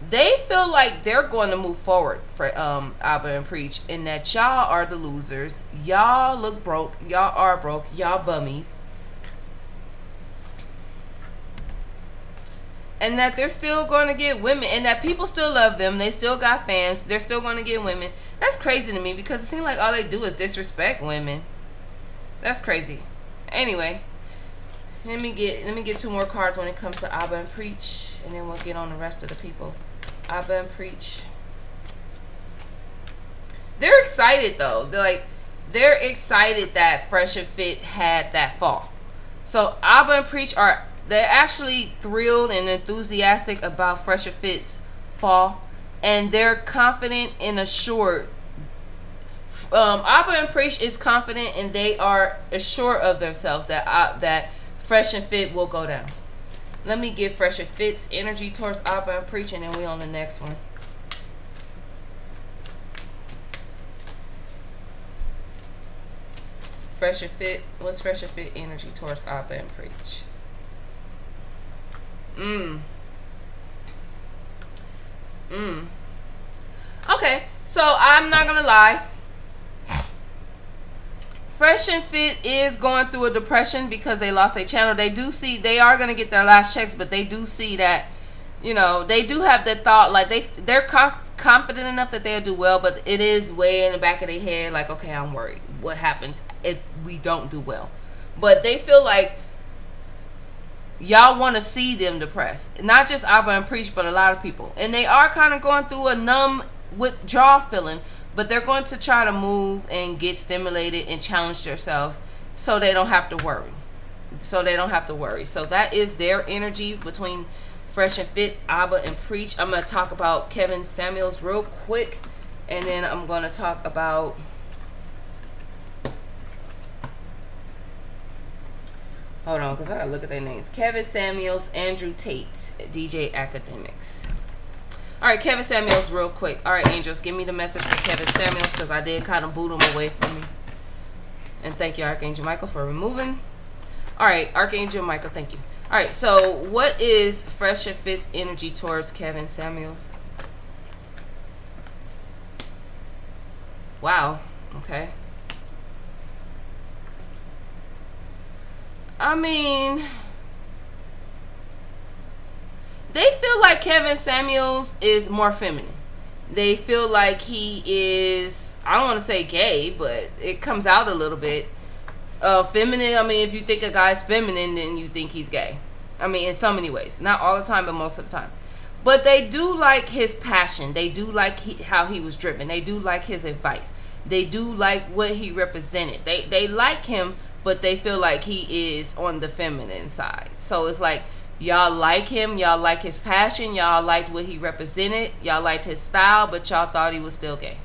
they feel like they're going to move forward for Abba and Preach, and that y'all are the losers. Y'all look broke. Y'all are broke. Y'all bummies. And that they're still going to get women, and that people still love them. They still got fans. They're still going to get women. That's crazy to me because it seems like all they do is disrespect women. That's crazy. Anyway, let me get 2 more cards when it comes to Abba and Preach, and then we'll get on the rest of the people. Abba and Preach. They're excited though. They're excited that Fresh&Fit had that fall. So Abba and Preach they're actually thrilled and enthusiastic about Fresh&Fit's fall, and they're confident and assured. Abba and Preach is confident, and they are assured of themselves that Fresh&Fit will go down. Let me get Fresh&Fit's energy towards Abba and Preach, and then we on the next one. Fresh&Fit, what's Fresh&Fit energy towards Abba and Preach? Okay, so I'm not gonna lie. Fresh&Fit is going through a depression because they lost their channel. They are gonna get their last checks, but they do see that, you know, they do have the thought, like they're confident enough that they'll do well, but it is way in the back of their head, like, okay, I'm worried. What happens if we don't do well? But they feel like y'all want to see them depressed. Not just Abba and Preach, but a lot of people. And they are kind of going through a numb withdrawal feeling, but they're going to try to move and get stimulated and challenge themselves so they don't have to worry. So that is their energy between Fresh and Fit, Abba, and Preach. I'm going to talk about Kevin Samuels real quick, and then I'm going to talk about hold on, because I gotta look at their names. Kevin Samuels, Andrew Tate, djakademiks. All right, Kevin Samuels real quick. All right, angels, give me the message for Kevin Samuels, because I did kind of boot him away from me. And thank you, Archangel Michael, for removing. All right, Archangel Michael, thank you. All right, so what is Fresh and Fit's energy towards Kevin Samuels? Wow, okay. I mean, they feel like Kevin Samuels is more feminine. They feel like he is, I don't want to say gay, but it comes out a little bit. Feminine, I mean, if you think a guy's feminine, then you think he's gay. I mean, in so many ways. Not all the time, but most of the time. But they do like his passion. They do like how he was driven. They do like his advice. They do like what he represented. They like him, but they feel like he is on the feminine side. So it's like, y'all like him, y'all like his passion, y'all liked what he represented, y'all liked his style, but y'all thought he was still gay.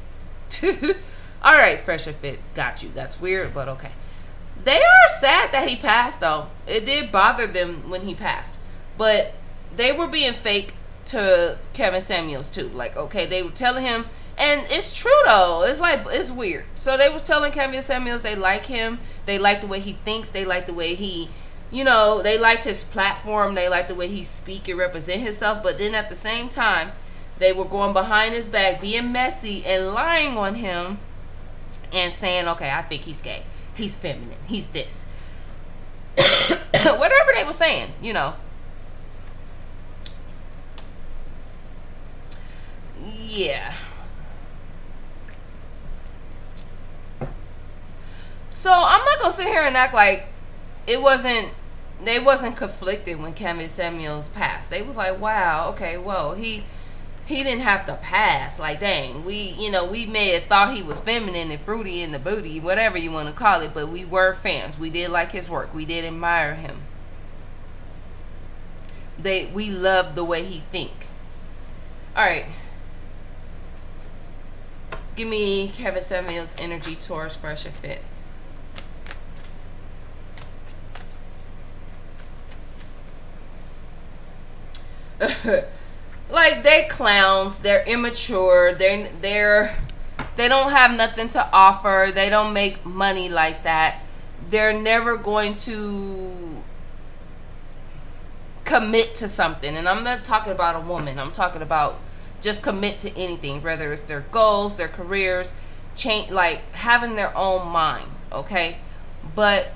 All right, Fresh and Fit, got you. That's weird, but okay. They are sad that he passed, though. It did bother them when he passed. But they were being fake to Kevin Samuels, too. Like, okay, they were telling him, and it's true, though. It's like, it's weird. So they was telling Kevin Samuels they like him. They like the way he thinks. They like the way he, you know, they liked his platform. They like the way he speak and represent himself. But then at the same time, they were going behind his back, being messy and lying on him and saying, okay, I think he's gay. He's feminine. He's this. Whatever they were saying, you know. Yeah. So I'm not gonna sit here and act like they wasn't conflicted when Kevin Samuels passed. They was like, wow, okay, well, he didn't have to pass. Like, dang, we may have thought he was feminine and fruity in the booty, whatever you want to call it, but we were fans. We did like his work. We did admire him. We loved the way he think. All right. Give me Kevin Samuels' energy towards Fresh and Fit. Like, they clowns, they're immature, they don't have nothing to offer, they don't make money like that. They're never going to commit to something. And I'm not talking about a woman, I'm talking about just commit to anything, whether it's their goals, their careers, change, like having their own mind, okay? But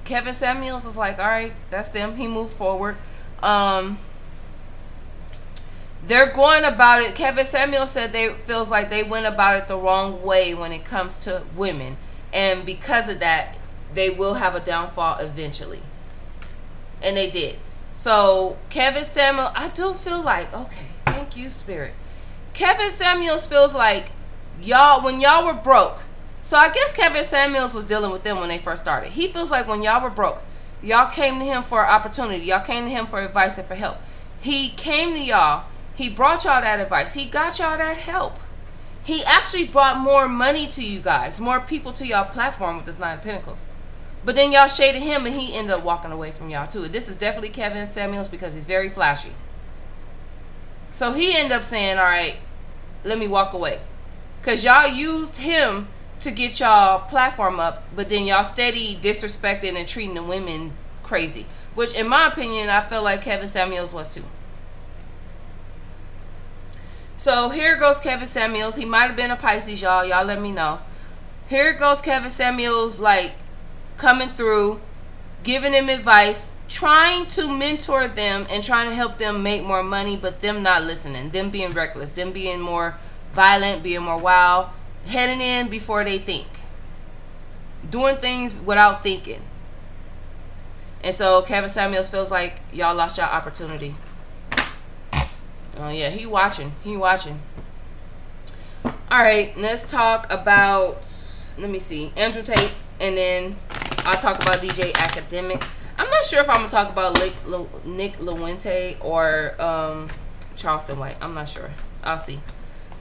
Kevin Samuels was like, all right, that's them. He moved forward. They're going about it. Kevin Samuels said they feels like they went about it the wrong way when it comes to women, and because of that, they will have a downfall eventually. And they did. So Kevin Samuels, I do feel like, okay, thank you, Spirit. Kevin Samuels feels like when y'all were broke. So I guess Kevin Samuels was dealing with them when they first started. He feels like when y'all were broke, y'all came to him for an opportunity. Y'all came to him for advice and for help. He came to y'all. He brought y'all that advice. He got y'all that help. He actually brought more money to you guys, more people to y'all platform with this Nine of Pentacles. But then y'all shaded him and he ended up walking away from y'all too. This is definitely Kevin Samuels because he's very flashy. So he ended up saying, all right, let me walk away. Because y'all used him to get y'all platform up, but then y'all steady disrespecting and treating the women crazy. Which, in my opinion, I feel like Kevin Samuels was too. So here goes Kevin Samuels. He might have been a Pisces, y'all. Y'all let me know. Here goes Kevin Samuels, like, coming through, giving them advice, trying to mentor them and trying to help them make more money, but them not listening. Them being reckless. Them being more violent, being more wild. Heading in before they think. Doing things without thinking. And so Kevin Samuels feels like y'all lost your opportunity. Oh yeah, he watching. He watching. All right, let's talk about, let me see, Andrew Tate, and then I'll talk about djakademiks. I'm not sure if I'm going to talk about Nick Lewente or Charleston White. I'm not sure. I'll see.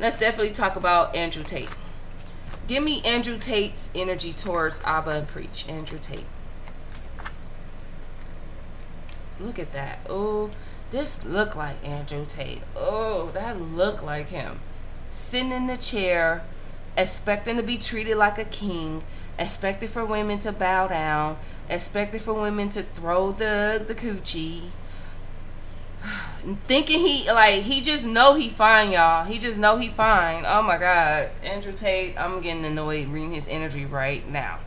Let's definitely talk about Andrew Tate. Give me Andrew Tate's energy towards Abba and Preach. Andrew Tate. Look at that. Oh, this look like Andrew Tate. Oh, that look like him. Sitting in the chair, expecting to be treated like a king, expected for women to bow down, expected for women to throw the coochie. Thinking he just know he fine, y'all. He just know he fine. Oh my God. Andrew Tate, I'm getting annoyed reading his energy right now.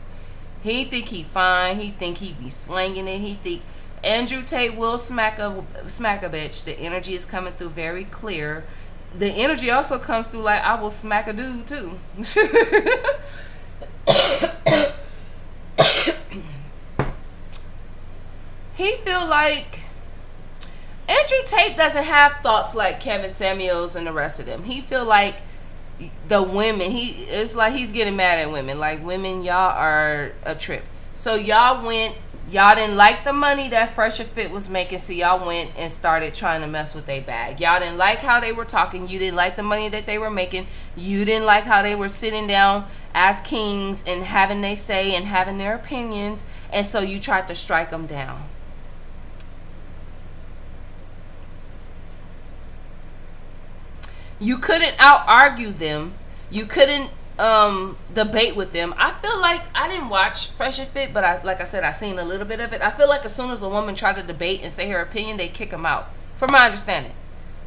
He think he fine. He think he be slanging it. He think Andrew Tate will smack a bitch. The energy is coming through very clear. The energy also comes through like I will smack a dude too. He feel like Andrew Tate doesn't have thoughts like Kevin Samuels and the rest of them. He feel like the women, it's like he's getting mad at women. Like, women, y'all are a trip. So y'all didn't like the money that Fresh&Fit was making, so y'all went and started trying to mess with their bag. Y'all didn't like how they were talking. You didn't like the money that they were making. You didn't like how they were sitting down as kings and having their say and having their opinions, and so you tried to strike them down. You couldn't out-argue them. You couldn't debate with them. I feel like I didn't watch Fresh&Fit, but like I said, I seen a little bit of it. I feel like as soon as a woman tried to debate and say her opinion, they kick them out. From my understanding,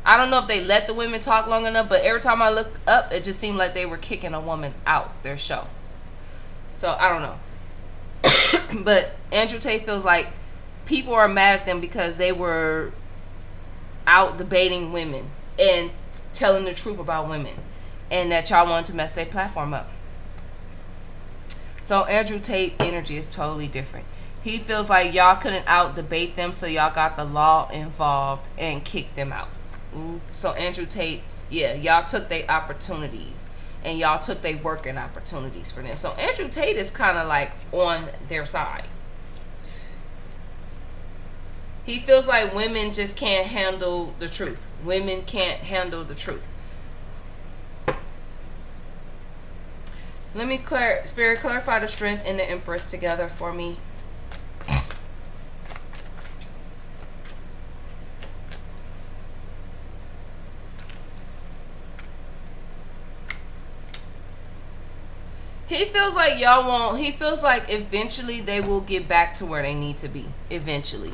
I don't know if they let the women talk long enough, but every time I looked up, it just seemed like they were kicking a woman out their show. So I don't know. But Andrew Tate feels like people are mad at them because they were out debating women and telling the truth about women, and that y'all wanted to mess their platform up. So Andrew Tate energy is totally different. He feels like y'all couldn't out debate them, so y'all got the law involved and kicked them out. So Andrew Tate, yeah, y'all took their opportunities and y'all took their working opportunities for them. So Andrew Tate is kind of like on their side. He feels like women just can't handle the truth. Women can't handle the truth. Let me Spirit, clarify the strength and the Empress together for me. He feels like y'all won't. He feels like eventually they will get back to where they need to be. Eventually.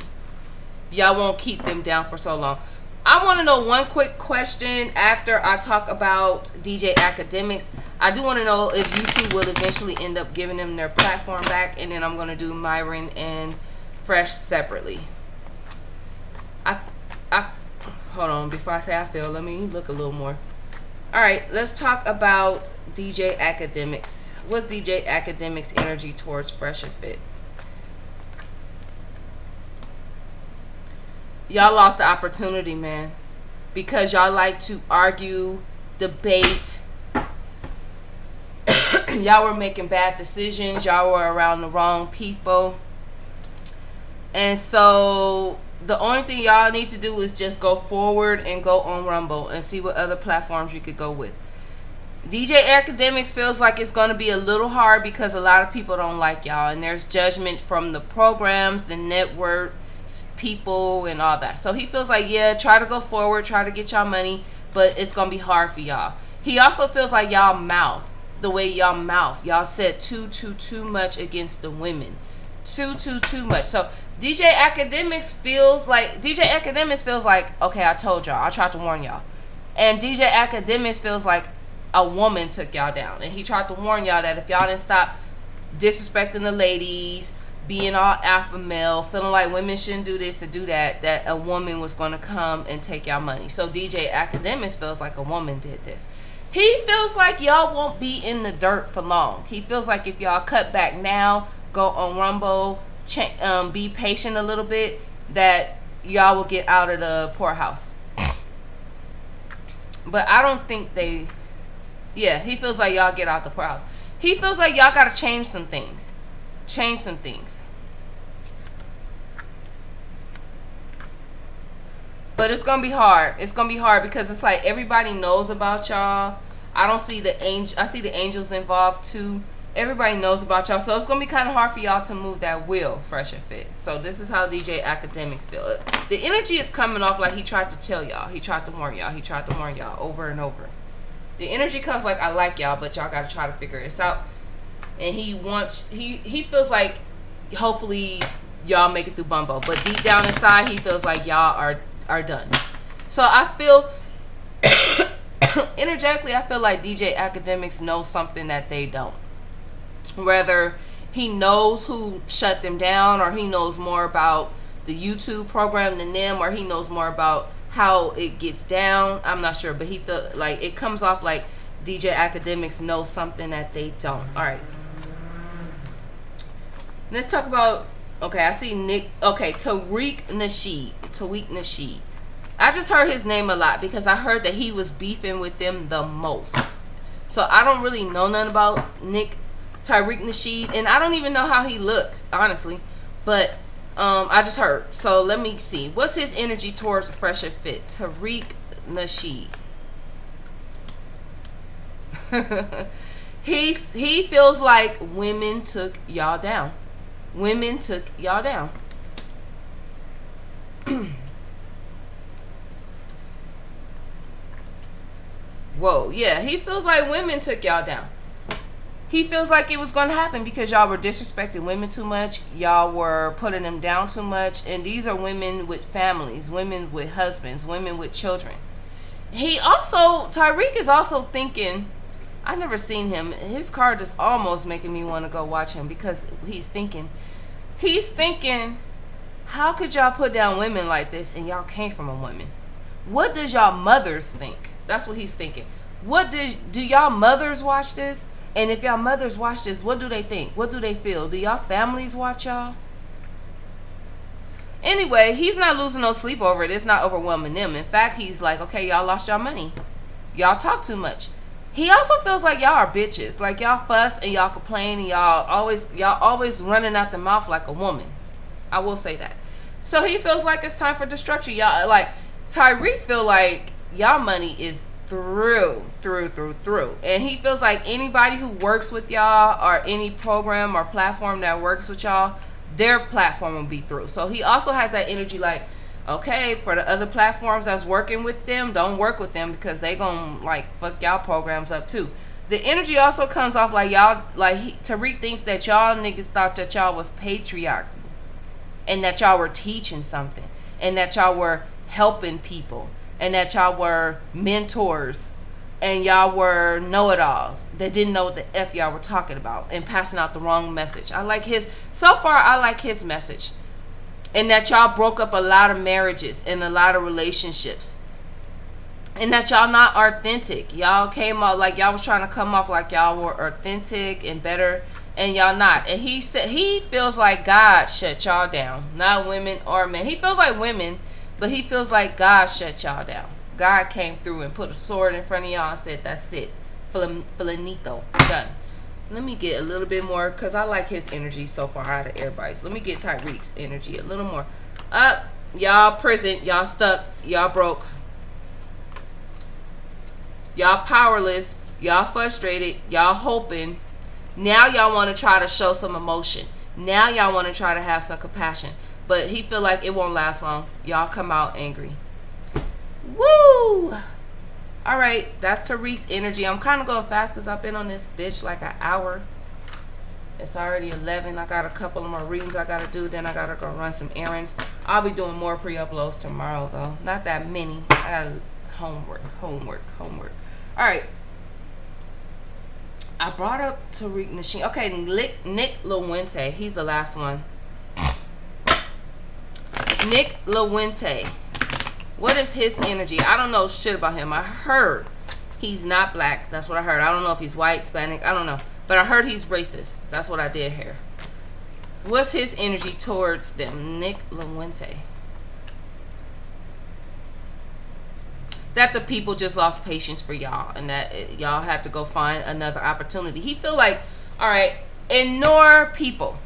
Y'all won't keep them down for so long. I want to know one quick question after I talk about djakademiks. I do want to know if YouTube will eventually end up giving them their platform back, and then I'm going to do Myron and Fresh separately. Hold on, before I say I feel, let me look a little more. All right, let's talk about djakademiks. What's djakademiks' energy towards Fresh&Fit? Y'all lost the opportunity, man, because y'all like to argue, debate. Y'all were making bad decisions. Y'all were around the wrong people. And so the only thing y'all need to do is just go forward and go on Rumble and see what other platforms you could go with. djakademiks feels like it's going to be a little hard because a lot of people don't like y'all, and there's judgment from the programs, the network, people, and all that. So he feels like, yeah, try to go forward, try to get y'all money, but it's gonna be hard for y'all. He also feels like y'all mouth, the way y'all mouth, y'all said too much against the women, too much. So djakademiks feels like, okay, I told y'all, I tried to warn y'all. And djakademiks feels like a woman took y'all down, and he tried to warn y'all that if y'all didn't stop disrespecting the ladies, being all alpha male, feeling like women shouldn't do this and do that, that a woman was going to come and take y'all money. So djakademiks feels like a woman did this. He feels like y'all won't be in the dirt for long. He feels like if y'all cut back now, go on Rumble, be patient a little bit, that y'all will get out of the poorhouse. But I don't think they, yeah, he feels like y'all get out the poorhouse. He feels like y'all got to change some things. Change some things. But it's going to be hard. It's going to be hard because it's like everybody knows about y'all. I don't see the angel. I see the angels involved too. Everybody knows about y'all. So it's going to be kind of hard for y'all to move that wheel, Fresh and Fit. So this is how djakademiks feel. The energy is coming off like he tried to tell y'all. He tried to warn y'all. He tried to warn y'all over and over. The energy comes like, I like y'all, but y'all got to try to figure this out. And he feels like hopefully y'all make it through Bumbo. But deep down inside, he feels like y'all are done. So I feel energetically, I feel like djakademiks know something that they don't. Whether he knows who shut them down, or he knows more about the YouTube program than them, or he knows more about how it gets down, I'm not sure. But he feel like it comes off like djakademiks know something that they don't. All right, let's talk about, okay, I see Nick. Okay, Tariq Nasheed. I just heard his name a lot because I heard that he was beefing with them the most. So I don't really know nothing about Tariq Nasheed, and I don't even know how he looked, honestly. But I just heard. So let me see. What's his energy towards Fresh and Fit? Tariq Nasheed. He feels like women took y'all down. Women took y'all down. Whoa, yeah, he feels like women took y'all down. He feels like it was going to happen because y'all were disrespecting women too much. Y'all were putting them down too much. And these are women with families, women with husbands, women with children. Tariq is also thinking, I never seen him. His card is almost making me want to go watch him because he's thinking, how could y'all put down women like this and y'all came from a woman? What does y'all mothers think? That's what he's thinking. Do y'all mothers watch this? And if y'all mothers watch this, what do they think? What do they feel? Do y'all families watch y'all? Anyway, he's not losing no sleep over it. It's not overwhelming them. In fact, he's like, okay, y'all lost y'all money. Y'all talk too much. He also feels like y'all are bitches. Like y'all fuss and y'all complain and y'all always running out the mouth like a woman. I will say that. So he feels like it's time for destruction. Y'all, like Tariq feel like y'all money is through. And he feels like anybody who works with y'all, or any program or platform that works with y'all, their platform will be through. So he also has that energy like, okay, for the other platforms that's working with them, don't work with them because they gonna like fuck y'all programs up too. The energy also comes off like y'all, like Tariq thinks that y'all niggas thought that y'all was patriarchy and that y'all were teaching something and that y'all were helping people and that y'all were mentors and y'all were know-it-alls that didn't know what the F y'all were talking about and passing out the wrong message. I like his message. And that y'all broke up a lot of marriages and a lot of relationships. And that y'all not authentic. Y'all came out like y'all was trying to come off like y'all were authentic and better, and y'all not. And he said he feels like God shut y'all down, not women or men. He feels like women, but he feels like God shut y'all down. God came through and put a sword in front of y'all and said, that's it. Finito. Done. Let me get a little bit more because I like his energy so far out of everybody. So let me get Tariq's energy a little more. Up. Y'all prison. Y'all stuck. Y'all broke. Y'all powerless. Y'all frustrated. Y'all hoping. Now y'all want to try to show some emotion. Now y'all want to try to have some compassion. But he feel like it won't last long. Y'all come out angry. Woo! All right, that's Tariq's energy. I'm kind of going fast because I've been on this bitch like an hour. It's already 11. I got a couple of more readings I got to do. Then I got to go run some errands. I'll be doing more pre-uploads tomorrow, though. Not that many. I got homework. All right. I brought up Tariq Nasheed. Okay, Nick Lawente. He's the last one. Nick Lawente. What is his energy? I don't know shit about him. I heard he's not black. That's what I heard. I don't know if he's white, Hispanic. I don't know. But I heard he's racist. That's what I did hear. What's his energy towards them? Nick Lawente. That the people just lost patience for y'all, and that y'all had to go find another opportunity. He feel like, all right, ignore people.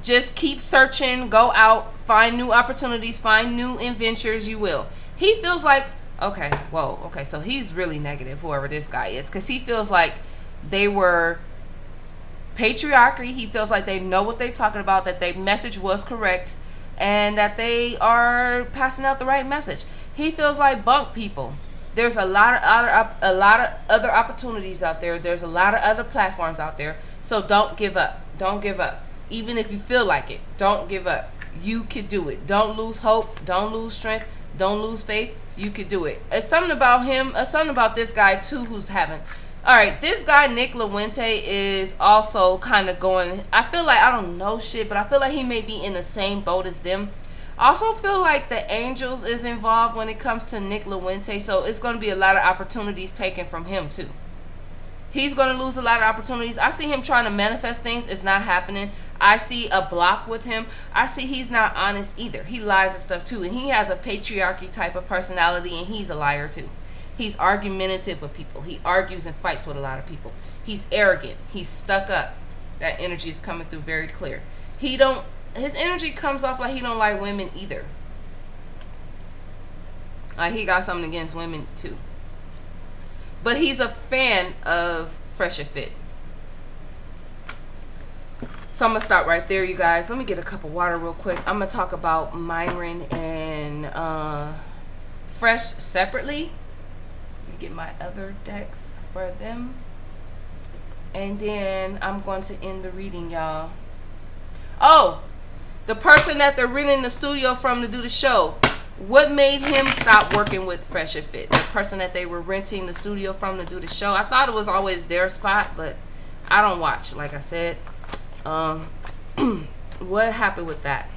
Just keep searching, go out, find new opportunities, find new adventures, you will. He feels like, okay, whoa, okay, so he's really negative, whoever this guy is, because he feels like they were patriarchy. He feels like they know what they're talking about, that their message was correct, and that they are passing out the right message. He feels like bunk people. There's a lot of other opportunities out there. There's a lot of other platforms out there. So don't give up. Don't give up. Even if you feel like it, don't give up. You could do it. Don't lose hope. Don't lose strength. Don't lose faith. You could do it. It's something about him. It's something about this guy too who's having. All right, this guy Nick Lawente is also kind of going. I feel like, I don't know shit, but I feel like he may be in the same boat as them. I also feel like the angels is involved when it comes to Nick Lawente, so it's going to be a lot of opportunities taken from him too. He's going to lose a lot of opportunities. I see him trying to manifest things. It's not happening. I see a block with him. I see he's not honest either. He lies and stuff too, and he has a patriarchy type of personality, and he's a liar too. He's argumentative with people. He argues and fights with a lot of people. He's arrogant. He's stuck up. That energy is coming through very clear. His energy comes off like he don't like women either. Like he got something against women too. But he's a fan of Fresh&Fit. So I'm going to stop right there, you guys. Let me get a cup of water real quick. I'm going to talk about Myron and Fresh separately. Let me get my other decks for them. And then I'm going to end the reading, y'all. Oh! The person that they're renting the studio from to do the show. What made him stop working with Fresh&Fit? The person that they were renting the studio from to do the show. I thought it was always their spot, but I don't watch, like I said. What happened with that?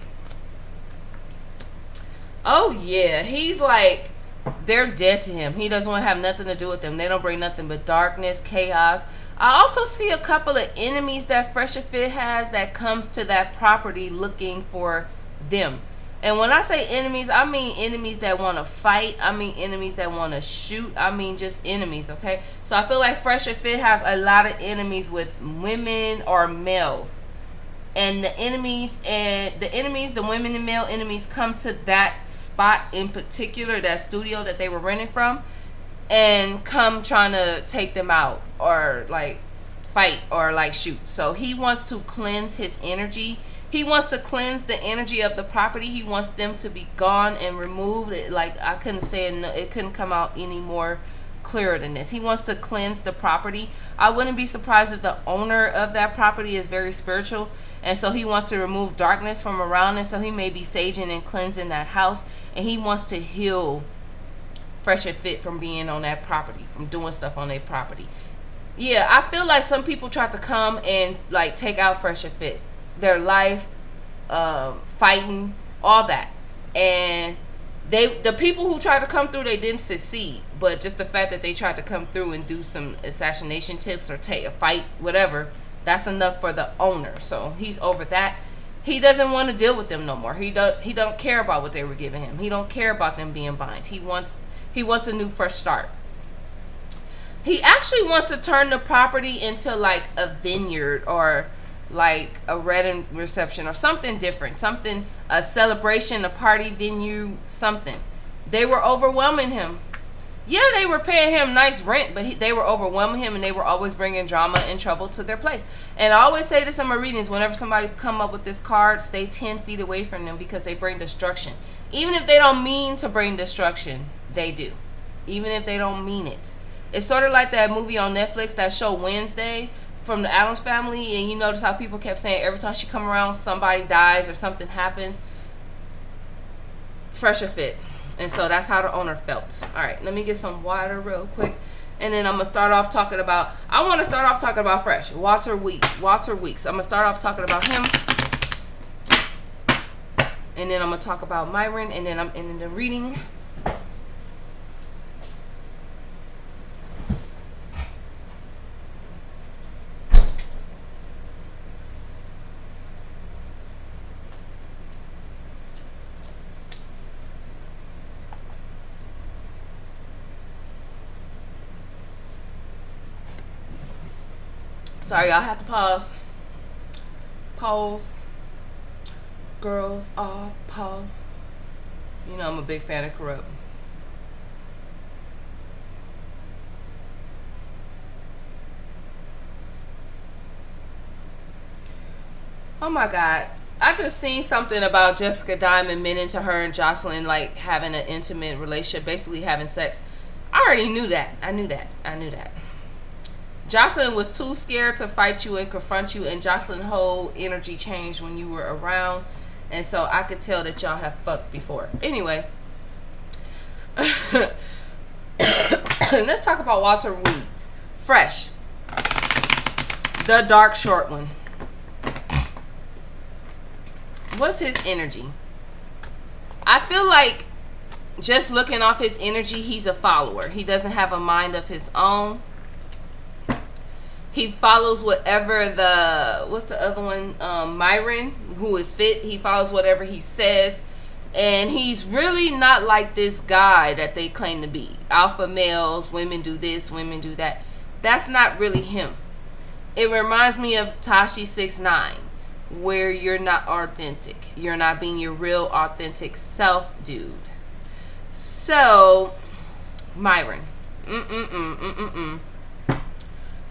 Oh, yeah. He's like, they're dead to him. He doesn't want to have nothing to do with them. They don't bring nothing but darkness, chaos. I also see a couple of enemies that Fresh&Fit has that comes to that property looking for them. And when I say enemies, I mean enemies that want to fight. I mean enemies that want to shoot. I mean just enemies, okay? So I feel like Fresh&Fit has a lot of enemies with women or males. And the women and male enemies come to that spot in particular, that studio that they were renting from, and come trying to take them out or like fight or like shoot. So he wants to cleanse his energy. He wants to cleanse the energy of the property. He wants them to be gone and removed. Like I couldn't say it, it couldn't come out any more clearer than this. He wants to cleanse the property. I wouldn't be surprised if the owner of that property is very spiritual, and so he wants to remove darkness from around it. So he may be saging and cleansing that house, and he wants to heal Fresh&Fit from being on that property, from doing stuff on their property. Yeah, I feel like some people tried to come and like take out Fresh&Fit, their life, fighting, all that, and the people who tried to come through, they didn't succeed. But just the fact that they tried to come through and do some assassination tips or take a fight, whatever, that's enough for the owner. So he's over that. He doesn't want to deal with them no more. He don't care about what they were giving him. He don't care about them being bind. He wants a new fresh start. He actually wants to turn the property into like a vineyard or like a wedding reception or something different, something, a celebration, a party venue, something. They were overwhelming him. Yeah, they were paying him nice rent, but they were overwhelming him, and they were always bringing drama and trouble to their place. And I always say this in my readings, whenever somebody come up with this card, stay 10 feet away from them because they bring destruction. Even if they don't mean to bring destruction, they do. Even if they don't mean it. It's sort of like that movie on Netflix, that show Wednesday, from the Addams Family, and you notice how people kept saying every time she come around somebody dies or something happens. Fresh&Fit. And so that's how the owner felt. All right, let me get some water real quick, and then I'm gonna start off talking about, I want to start off talking about Fresh, Walter Weeks. I'm gonna start off talking about him, and then I'm gonna talk about Myron, and then I'm ending the reading. Sorry, y'all have to pause. Pause. Girls are pause. You know I'm a big fan of Corrupt. Oh my God. I just seen something about Jessica Diamond meant into her and Jocelyn like having an intimate relationship, basically having sex. I already knew that. I knew that. Jocelyn was too scared to fight you and confront you, and Jocelyn's whole energy changed when you were around. And so I could tell that y'all have fucked before. Anyway. Let's talk about Walter Weeds. Fresh. The dark short one. What's his energy? I feel like just looking off his energy, he's a follower. He doesn't have a mind of his own. He follows whatever what's the other one? Myron, who is fit. He follows whatever he says. And he's really not like this guy that they claim to be. Alpha males, women do this, women do that. That's not really him. It reminds me of Tashi 6ix9ine, where you're not authentic. You're not being your real authentic self, dude. So, Myron.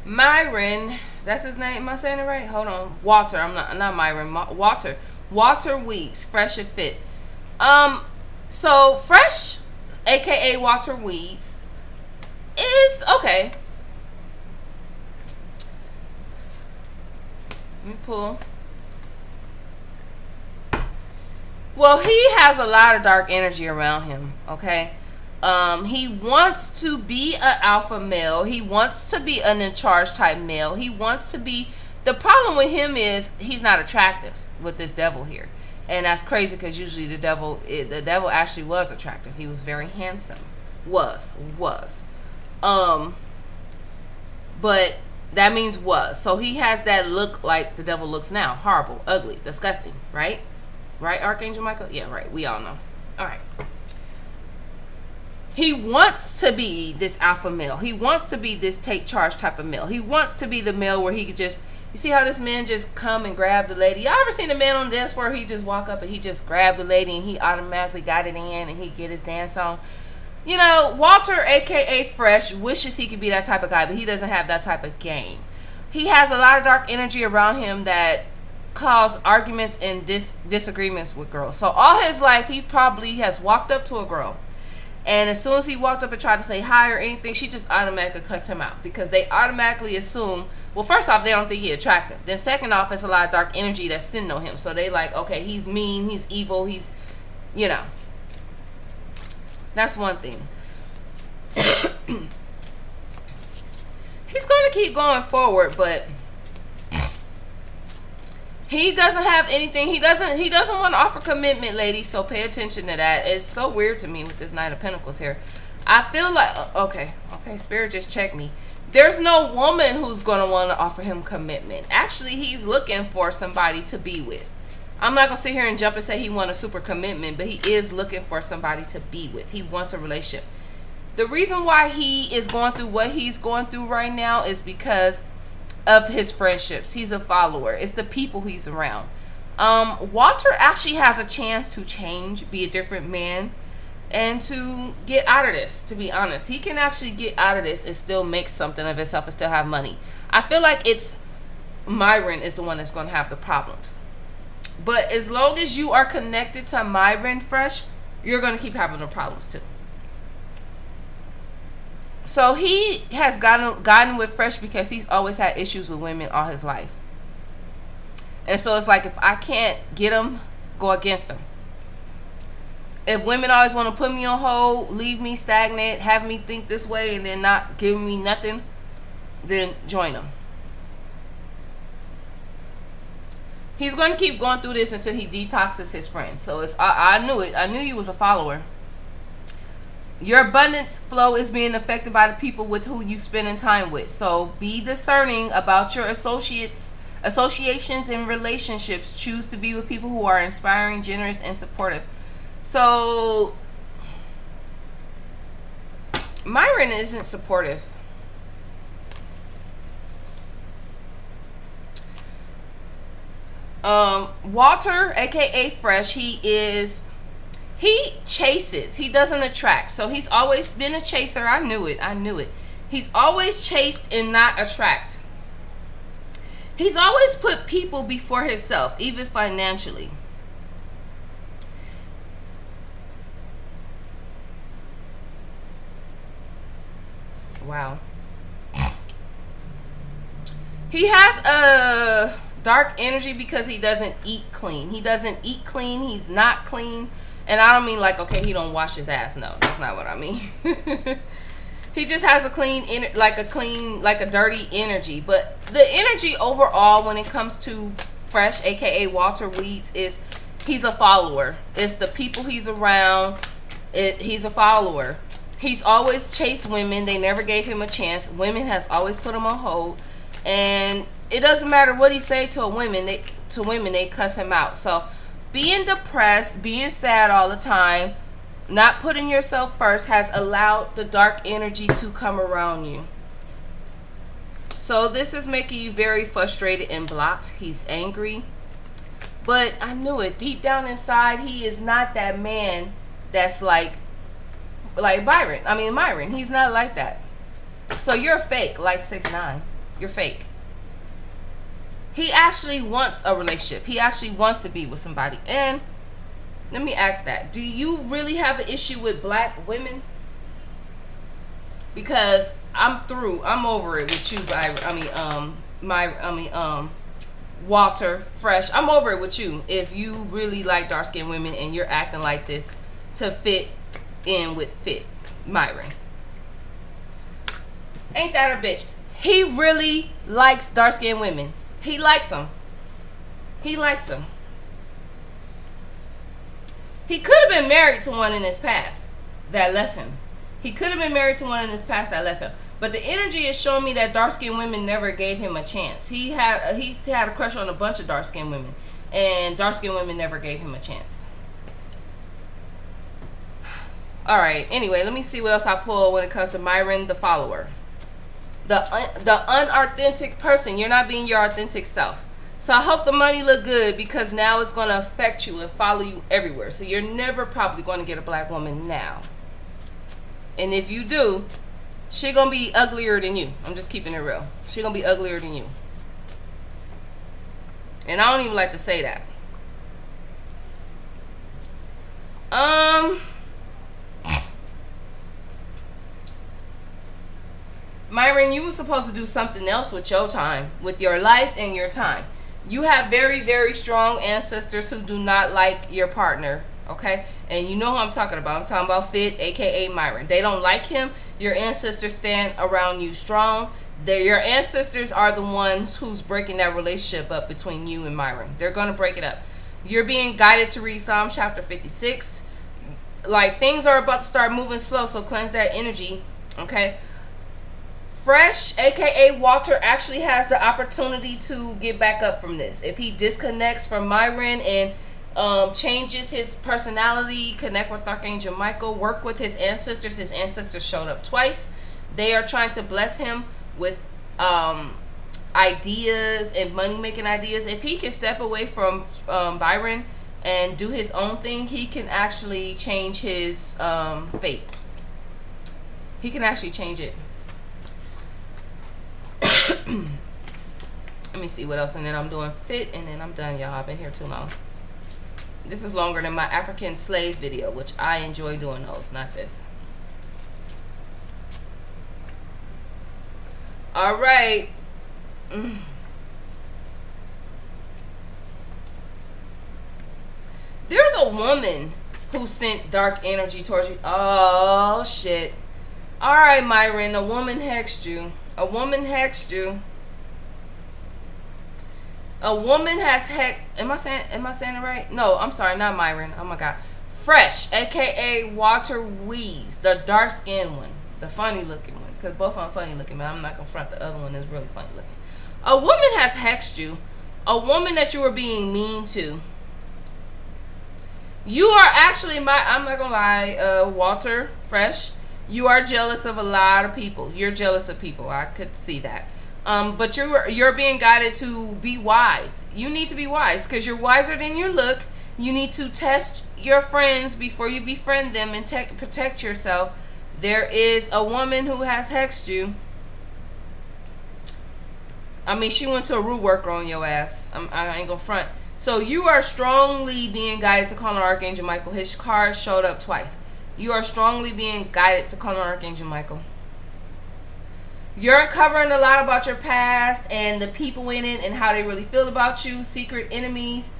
Myron, that's his name. Am I saying it right? Hold on. Walter. I'm not Myron. Walter. Walter Weeks, Fresh and Fit. So Fresh, aka Walter Weeds, is okay. Let me pull. Well, he has a lot of dark energy around him, okay? He wants to be an alpha male. He wants to be an in-charge type male. He wants to be... The problem with him is he's not attractive with this devil here. And that's crazy because usually the devil actually was attractive. He was very handsome. Was. But that means was. So he has that look like the devil looks now. Horrible, ugly, disgusting, right? Right, Archangel Michael? Yeah, right. We all know. All right. He wants to be this alpha male. He wants to be this take charge type of male. He wants to be the male where he could just... You see how this man just come and grab the lady? Y'all ever seen a man on the dance floor? He just walk up and he just grab the lady and he automatically got it in and he get his dance on. You know, Walter, a.k.a. Fresh, wishes he could be that type of guy, but he doesn't have that type of game. He has a lot of dark energy around him that cause arguments and disagreements with girls. So all his life, he probably has walked up to a girl. And as soon as he walked up and tried to say hi or anything, she just automatically cussed him out. Because they automatically assume, well, first off, they don't think he's attractive. Then second off, it's a lot of dark energy that's sitting on him. So they like, okay, he's mean, he's evil, he's, you know. That's one thing. He's going to keep going forward, but he doesn't have anything. He doesn't want to offer commitment, ladies. So pay attention to that. It's so weird to me with this Knight of Pentacles here. I feel like okay, Spirit just checked me. There's no woman who's going to want to offer him commitment. Actually, he's looking for somebody to be with. I'm not going to sit here and jump and say he wants a super commitment, but he is looking for somebody to be with. He wants a relationship. The reason why he is going through what he's going through right now is because of his friendships. He's a follower. It's the people he's around. Walter actually has a chance to change, be a different man, and to get out of this, to be honest. He can actually get out of this and still make something of himself and still have money. I feel like it's Myron is the one that's going to have the problems. But as long as you are connected to Myron, Fresh, you're going to keep having the problems too. So he has gotten with Fresh because he's always had issues with women all his life. And so it's like, if I can't get him, go against him. If women always want to put me on hold, leave me stagnant, have me think this way, and then not give me nothing, then join them. He's going to keep going through this until he detoxes his friends. So it's I knew it. I knew you was a follower. Your abundance flow is being affected by the people with who you spending time with. So be discerning about your associations and relationships. Choose to be with people who are inspiring, generous, and supportive. So Myron isn't supportive. Walter, aka Fresh, he chases. He doesn't attract. So he's always been a chaser. I knew it. He's always chased and not attract. He's always put people before himself, even financially. Wow. He has a dark energy because he doesn't eat clean. He's not clean. And I don't mean like, okay, he don't wash his ass. No, that's not what I mean. He just has a like a dirty energy. But the energy overall when it comes to Fresh, aka Walter Weeds, is he's a follower. It's the people he's around. He's a follower. He's always chased women. They never gave him a chance. Women has always put him on hold. And it doesn't matter what he say to women, they cuss him out. So being depressed, being sad all the time, not putting yourself first has allowed the dark energy to come around you. So this is making you very frustrated and blocked. He's angry. But I knew it. Deep down inside, he is not that man that's like Myron. He's not like that. So you're fake, like 6ix9ine. You're fake. He actually wants a relationship. He actually wants to be with somebody. And let me ask that. Do you really have an issue with black women? Because I'm through. I'm over it with you, Walter Fresh. I'm over it with you. If you really like dark-skinned women and you're acting like this to fit in with Myron. Ain't that a bitch? He really likes dark-skinned women. He likes them. He could have been married to one in his past that left him. But the energy is showing me that dark-skinned women never gave him a chance. He had a crush on a bunch of dark-skinned women, and dark-skinned women never gave him a chance. All right. Anyway, let me see what else I pull when it comes to Myron, the follower. The unauthentic person. You're not being your authentic self. So I hope the money look good, because now it's going to affect you and follow you everywhere. So you're never probably going to get a black woman now. And if you do, she going to be uglier than you. I'm just keeping it real. She going to be uglier than you. And I don't even like to say that. Myron, you were supposed to do something else with your time, with your life and your time. You have very, very strong ancestors who do not like your partner, okay? And you know who I'm talking about. I'm talking about Fit, aka Myron. They don't like him. Your ancestors stand around you strong. Your ancestors are the ones who's breaking that relationship up between you and Myron. They're going to break it up. You're being guided to read Psalm chapter 56. Like, things are about to start moving slow, so cleanse that energy, okay? Fresh, aka Walter, actually has the opportunity to get back up from this. If he disconnects from Myron and changes his personality, connect with Archangel Michael, work with his ancestors. His ancestors showed up twice. They are trying to bless him with ideas and money-making ideas. If he can step away from Byron and do his own thing, he can actually change his fate. He can actually change it. Let me see what else, and then I'm doing Fit, and then I'm done, y'all. I've been here too long. This is longer than my African slaves video, which I enjoy doing those, not this. All right. There's a woman who sent dark energy towards you. Oh, shit. All right, Myron, a woman hexed you. A woman hexed you. A woman has hexed. Am I saying it right? No, I'm sorry, not Myron. Oh my God. Fresh, aka Walter Weaves, the dark skinned one, the funny looking one. Because both of them funny looking, but I'm not gonna front. The other one is really funny looking. A woman has hexed you. A woman that you were being mean to. You are actually I'm not gonna lie, Walter Fresh. You are jealous of a lot of people. You're jealous of people. I could see that. But you're being guided to be wise. You need to be wise because you're wiser than you look. You need to test your friends before you befriend them and protect yourself. There is a woman who has hexed you. I mean, she went to a root worker on your ass. I ain't gonna front. So you are strongly being guided to call on Archangel Michael. His card showed up twice. You are strongly being guided to call on Archangel Michael. You're uncovering a lot about your past and the people in it and how they really feel about you, secret enemies.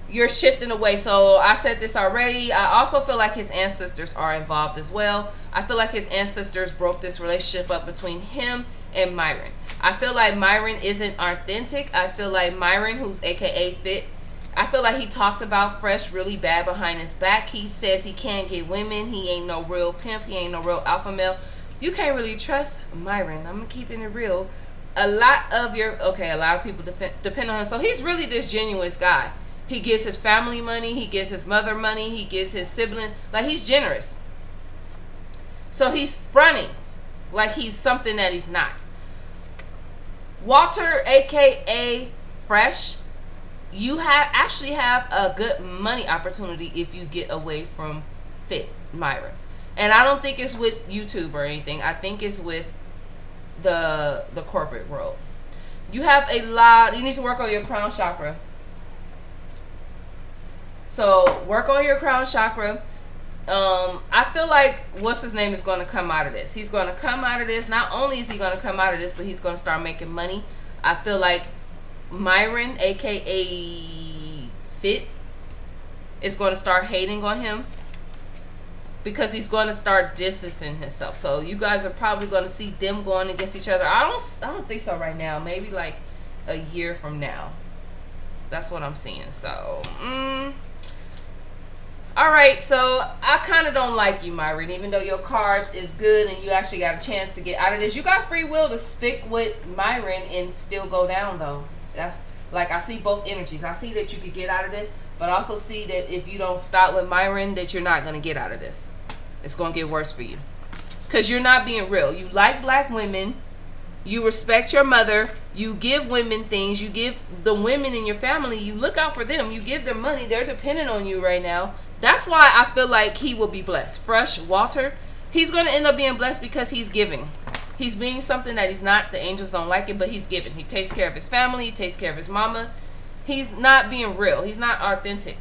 You're shifting away. So I said this already. I also feel like his ancestors are involved as well. I feel like his ancestors broke this relationship up between him and Myron. I feel like Myron isn't authentic. I feel like Myron, who's aka Fit, I feel like he talks about Fresh really bad behind his back. He says he can't get women. He ain't no real pimp. He ain't no real alpha male. You can't really trust Myron. I'm keeping it real. A lot of people depend on him. So he's really this genuine guy. He gives his family money. He gives his mother money. He gives his sibling. Like, he's generous. So he's fronting like he's something that he's not. Walter, aka Fresh, you actually have a good money opportunity if you get away from Fit Myron. And I don't think it's with YouTube or anything. I think it's with the corporate world. You need to work on your crown chakra. So work on your crown chakra. I feel like what's his name is going to come out of this. He's going to come out of this. Not only is he going to come out of this, but he's going to start making money. I feel like Myron, aka Fit, is going to start hating on him because he's going to start distancing himself. So you guys are probably going to see them going against each other. I don't think so right now. Maybe like a year from now. That's what I'm seeing. So, all right. So I kind of don't like you, Myron, even though your cards is good and you actually got a chance to get out of this. You got free will to stick with Myron and still go down, though. That's like, I see both energies. I see that you could get out of this, but I also see that if you don't stop with Myron, that you're not going to get out of this. It's going to get worse for you because you're not being real. You like black women. You respect your mother. You give women things. You give the women in your family. You look out for them. You give them money. They're dependent on you right now. That's why I feel like he will be blessed. Fresh, Walter, he's going to end up being blessed because he's giving. He's being something that he's not. The angels don't like it, but he's giving. He takes care of his family. He takes care of his mama. He's not being real. He's not authentic.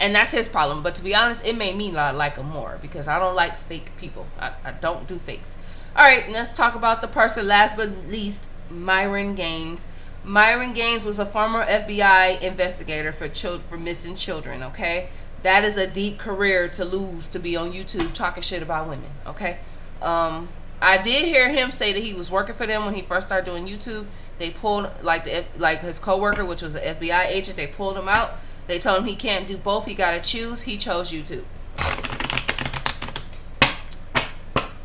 And that's his problem. But to be honest, it made me not like him more because I don't like fake people. I don't do fakes. All right, let's talk about the person last but least, Myron Gaines. Myron Gaines was a former FBI investigator for missing children, okay? That is a deep career to lose to be on YouTube talking shit about women, okay? I did hear him say that he was working for them when he first started doing YouTube. They pulled, like his coworker, which was an FBI agent, they pulled him out. They told him he can't do both. He got to choose. He chose YouTube.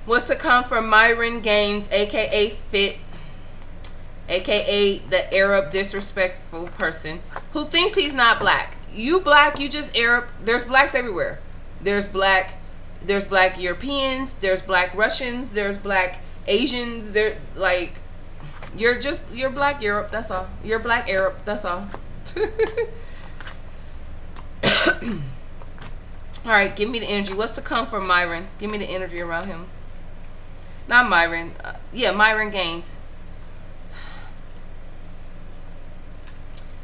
What's to come from Myron Gaines, a.k.a. Fit, a.k.a. the Arab disrespectful person who thinks he's not black. You black, you just Arab. There's blacks everywhere. There's black Europeans. There's black Russians. There's black Asians. You're black Europe. That's all. You're black Arab. That's all. All right, give me the energy. What's to come from Myron? Give me the energy around him. Not Myron. Myron Gaines.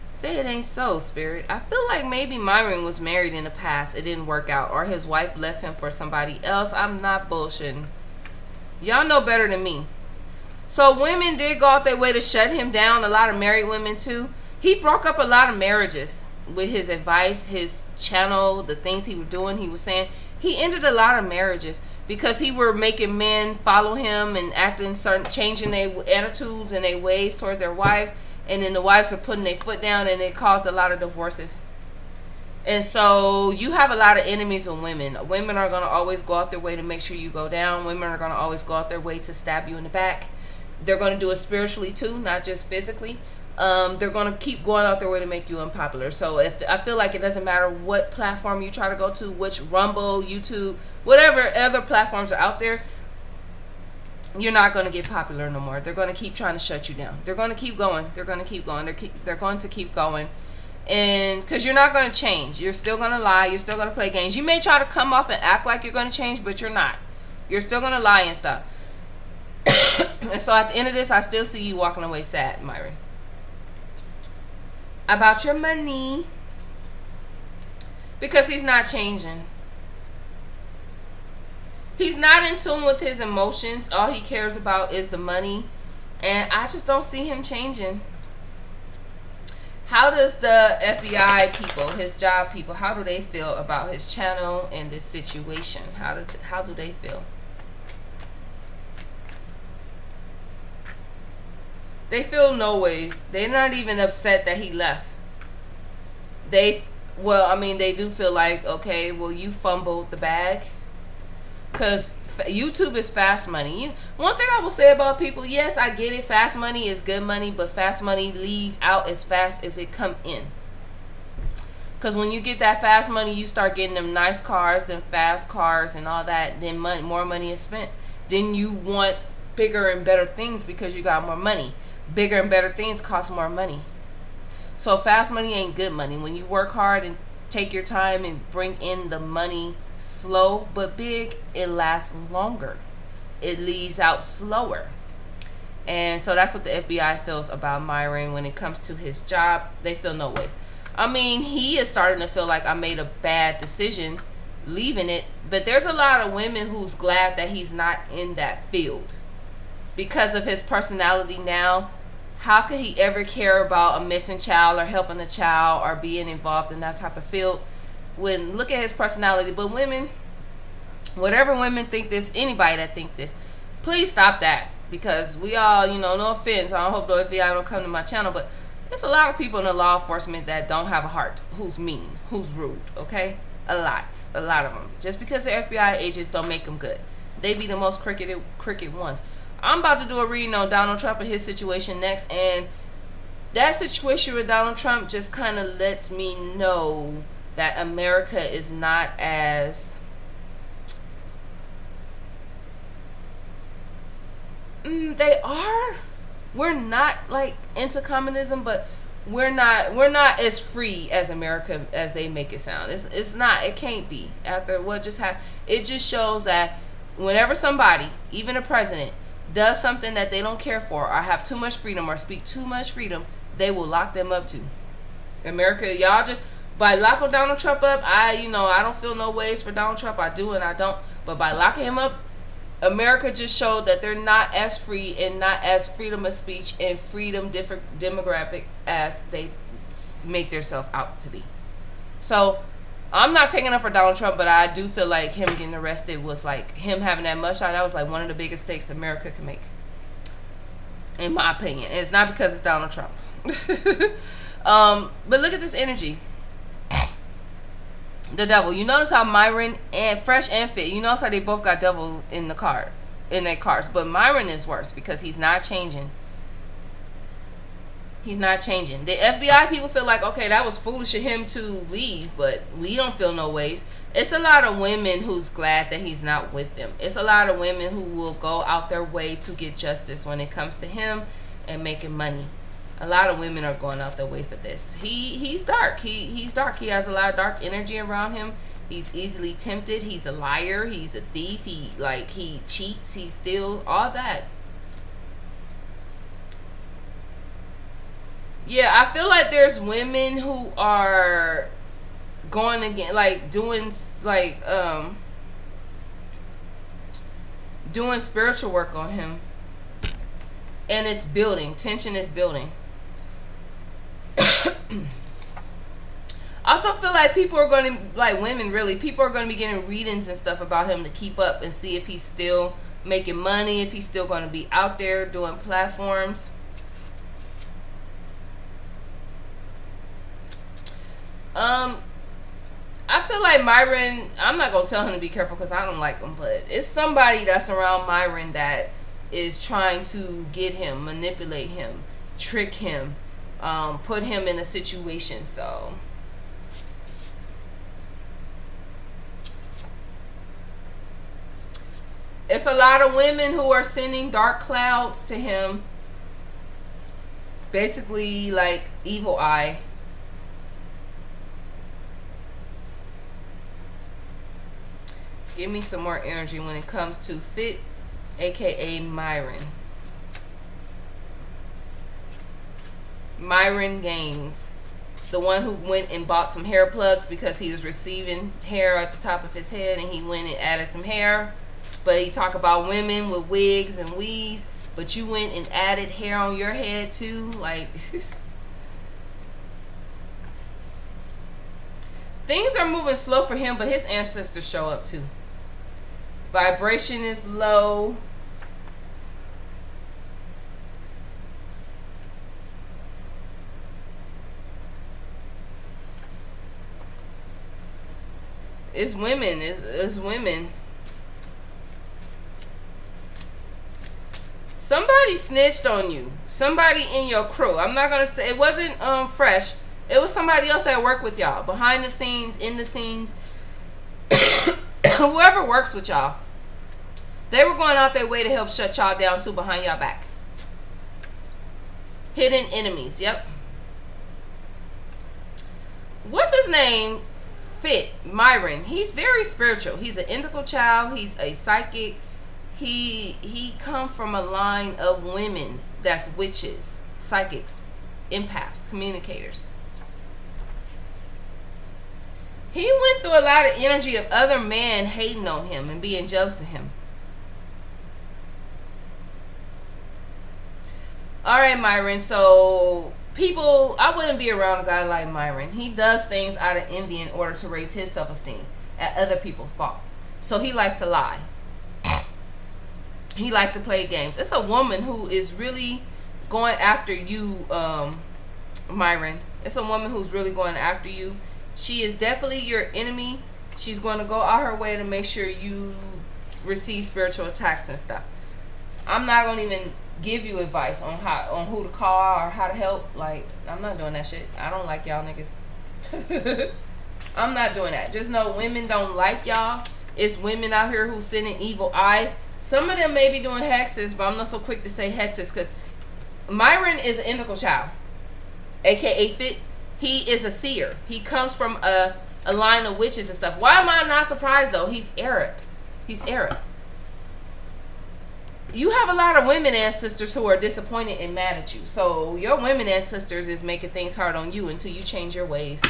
Say it ain't so, Spirit. I feel like maybe Myron was married in the past. It didn't work out. Or his wife left him for somebody else. I'm not bullshitting. Y'all know better than me. So women did go out their way to shut him down. A lot of married women too. He broke up a lot of marriages with his advice, his channel, the things he was doing. He was saying he ended a lot of marriages because he were making men follow him and acting certain, changing their attitudes and their ways towards their wives. And then the wives are putting their foot down, and it caused a lot of divorces. And so you have a lot of enemies with women. Women are going to always go out their way to make sure you go down. Women are going to always go out their way to stab you in the back. They're going to do it spiritually too, not just physically. They're going to keep going out their way to make you unpopular. So I feel like it doesn't matter what platform you try to go to, which Rumble, YouTube, whatever other platforms are out there, you're not going to get popular no more. They're going to keep trying to shut you down. They're going to keep going. They're going to keep going. They're going to keep going. And because you're not going to change. You're still going to lie. You're still going to play games. You may try to come off and act like you're going to change, but you're not. You're still going to lie and stuff. And so at the end of this, I still see you walking away sad, Myron. About your money. Because he's not changing. He's not in tune with his emotions. All he cares about is the money. And I just don't see him changing. How does the FBI people, his job people, how do they feel about his channel and this situation? How do they feel? They feel no ways. They're not even upset that he left. They do feel like, okay, well, you fumbled the bag. Because YouTube is fast money. One thing I will say about people, yes, I get it. Fast money is good money, but fast money leave out as fast as it come in. Because when you get that fast money, you start getting them nice cars, them fast cars and all that. Then more money is spent. Then you want bigger and better things because you got more money. Bigger and better things cost more money. So fast money ain't good money. When you work hard and take your time and bring in the money slow but big, it lasts longer. It leaves out slower. And so that's what the FBI feels about Myron when it comes to his job. They feel no ways. I mean, he is starting to feel like I made a bad decision leaving it. But there's a lot of women who's glad that he's not in that field. Because of his personality now, how could he ever care about a missing child or helping a child or being involved in that type of field? When look at his personality. But women, whatever women think this, anybody that think this, please stop that. Because we all, no offense, I don't hope the FBI don't come to my channel, but there's a lot of people in the law enforcement that don't have a heart, who's mean, who's rude, okay? A lot of them. Just because they're FBI agents don't make them good. They be the most crooked ones. I'm about to do a reading on Donald Trump and his situation next, and that situation with Donald Trump just kind of lets me know that America is not as we're not like into communism, but we're not as free as America as they make it sound. It's not. It can't be. After what just happened, it just shows that whenever somebody, even a president, does something that they don't care for or have too much freedom or speak too much freedom, they will lock them up too. America, y'all just by locking Donald Trump up, I don't feel no ways for Donald Trump. I do and I don't. But by locking him up, America just showed that they're not as free and not as freedom of speech and freedom different demographic as they make themselves out to be. So I'm not taking up for Donald Trump, but I do feel like him getting arrested was like him having that mugshot. That was like one of the biggest mistakes America can make, in my opinion. And it's not because it's Donald Trump. But look at this energy. The devil. You notice how Myron and Fresh and Fit, you notice how they both got devil in their cars. But Myron is worse because he's not changing. He's not changing. The FBI people feel like, okay, that was foolish of him to leave, but we don't feel no ways. It's a lot of women who's glad that he's not with them. It's a lot of women who will go out their way to get justice when it comes to him and making money. A lot of women are going out their way for this. He's dark. He's dark. He has a lot of dark energy around him. He's easily tempted. He's a liar. He's a thief. He cheats. He steals. All that. Yeah, I feel like there's women who are going again, like doing spiritual work on him, and it's building. Tension is building. I also feel like people are going to, like women really, people are going to be getting readings and stuff about him to keep up and see if he's still making money, if he's still going to be out there doing platforms. I feel like Myron, I'm not going to tell him to be careful because I don't like him, but it's somebody that's around Myron that is trying to get him, manipulate him, trick him, put him in a situation. So It's a lot of women who are sending dark clouds to him. Basically, like evil eye. Give me some more energy when it comes to Fit, aka Myron. Myron Gaines. The one who went and bought some hair plugs because he was receiving hair at the top of his head, and he went and added some hair. But he talk about women with wigs and weaves, but you went and added hair on your head too. Like, things are moving slow for him, but his ancestors show up too. Vibration is low. It's women. It's women. Somebody snitched on you. Somebody in your crew. I'm not gonna say it wasn't Fresh. It was somebody else that worked with y'all, behind the scenes, in the scenes. Whoever works with y'all, they were going out their way to help shut y'all down too, behind y'all back. Hidden enemies. Yep. What's his name? Fit, Myron. He's very spiritual. He's an indigo child. He's a psychic. He come from a line of women that's witches, psychics, empaths, communicators. He went through a lot of energy of other men hating on him and being jealous of him. All right, Myron. So people, I wouldn't be around a guy like Myron. He does things out of envy in order to raise his self-esteem at other people's fault. So he likes to lie. He likes to play games. It's a woman who is really going after you, Myron. It's a woman who's really going after you. She is definitely your enemy. She's going to go out her way to make sure you receive spiritual attacks and stuff. I'm not going to even give you advice on who to call or how to help. Like, I'm not doing that shit. I don't like y'all niggas. I'm not doing that. Just know women don't like y'all. It's women out here who send an evil eye. Some of them may be doing hexes, but I'm not so quick to say hexes because Myron is an indigo child, aka Fit. He is a seer. He comes from a line of witches and stuff. Why am I not surprised though? He's Arab. He's Arab. You have a lot of women ancestors who are disappointed and mad at you. So your women ancestors is making things hard on you until you change your ways.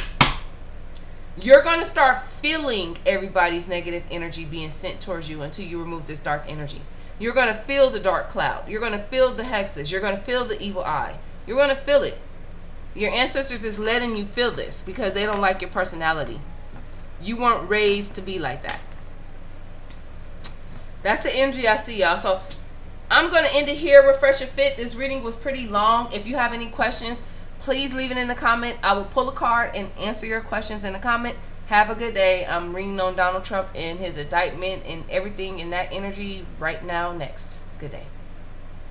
You're going to start feeling everybody's negative energy being sent towards you until you remove this dark energy. You're going to feel the dark cloud. You're going to feel the hexes. You're going to feel the evil eye. You're going to feel it. Your ancestors is letting you feel this because they don't like your personality. You weren't raised to be like that. That's the energy I see, y'all. So I'm going to end it here with Fresh and Fit. This reading was pretty long. If you have any questions, please leave it in the comment. I will pull a card and answer your questions in the comment. Have a good day. I'm reading on Donald Trump and his indictment and everything in that energy right now next. Good day.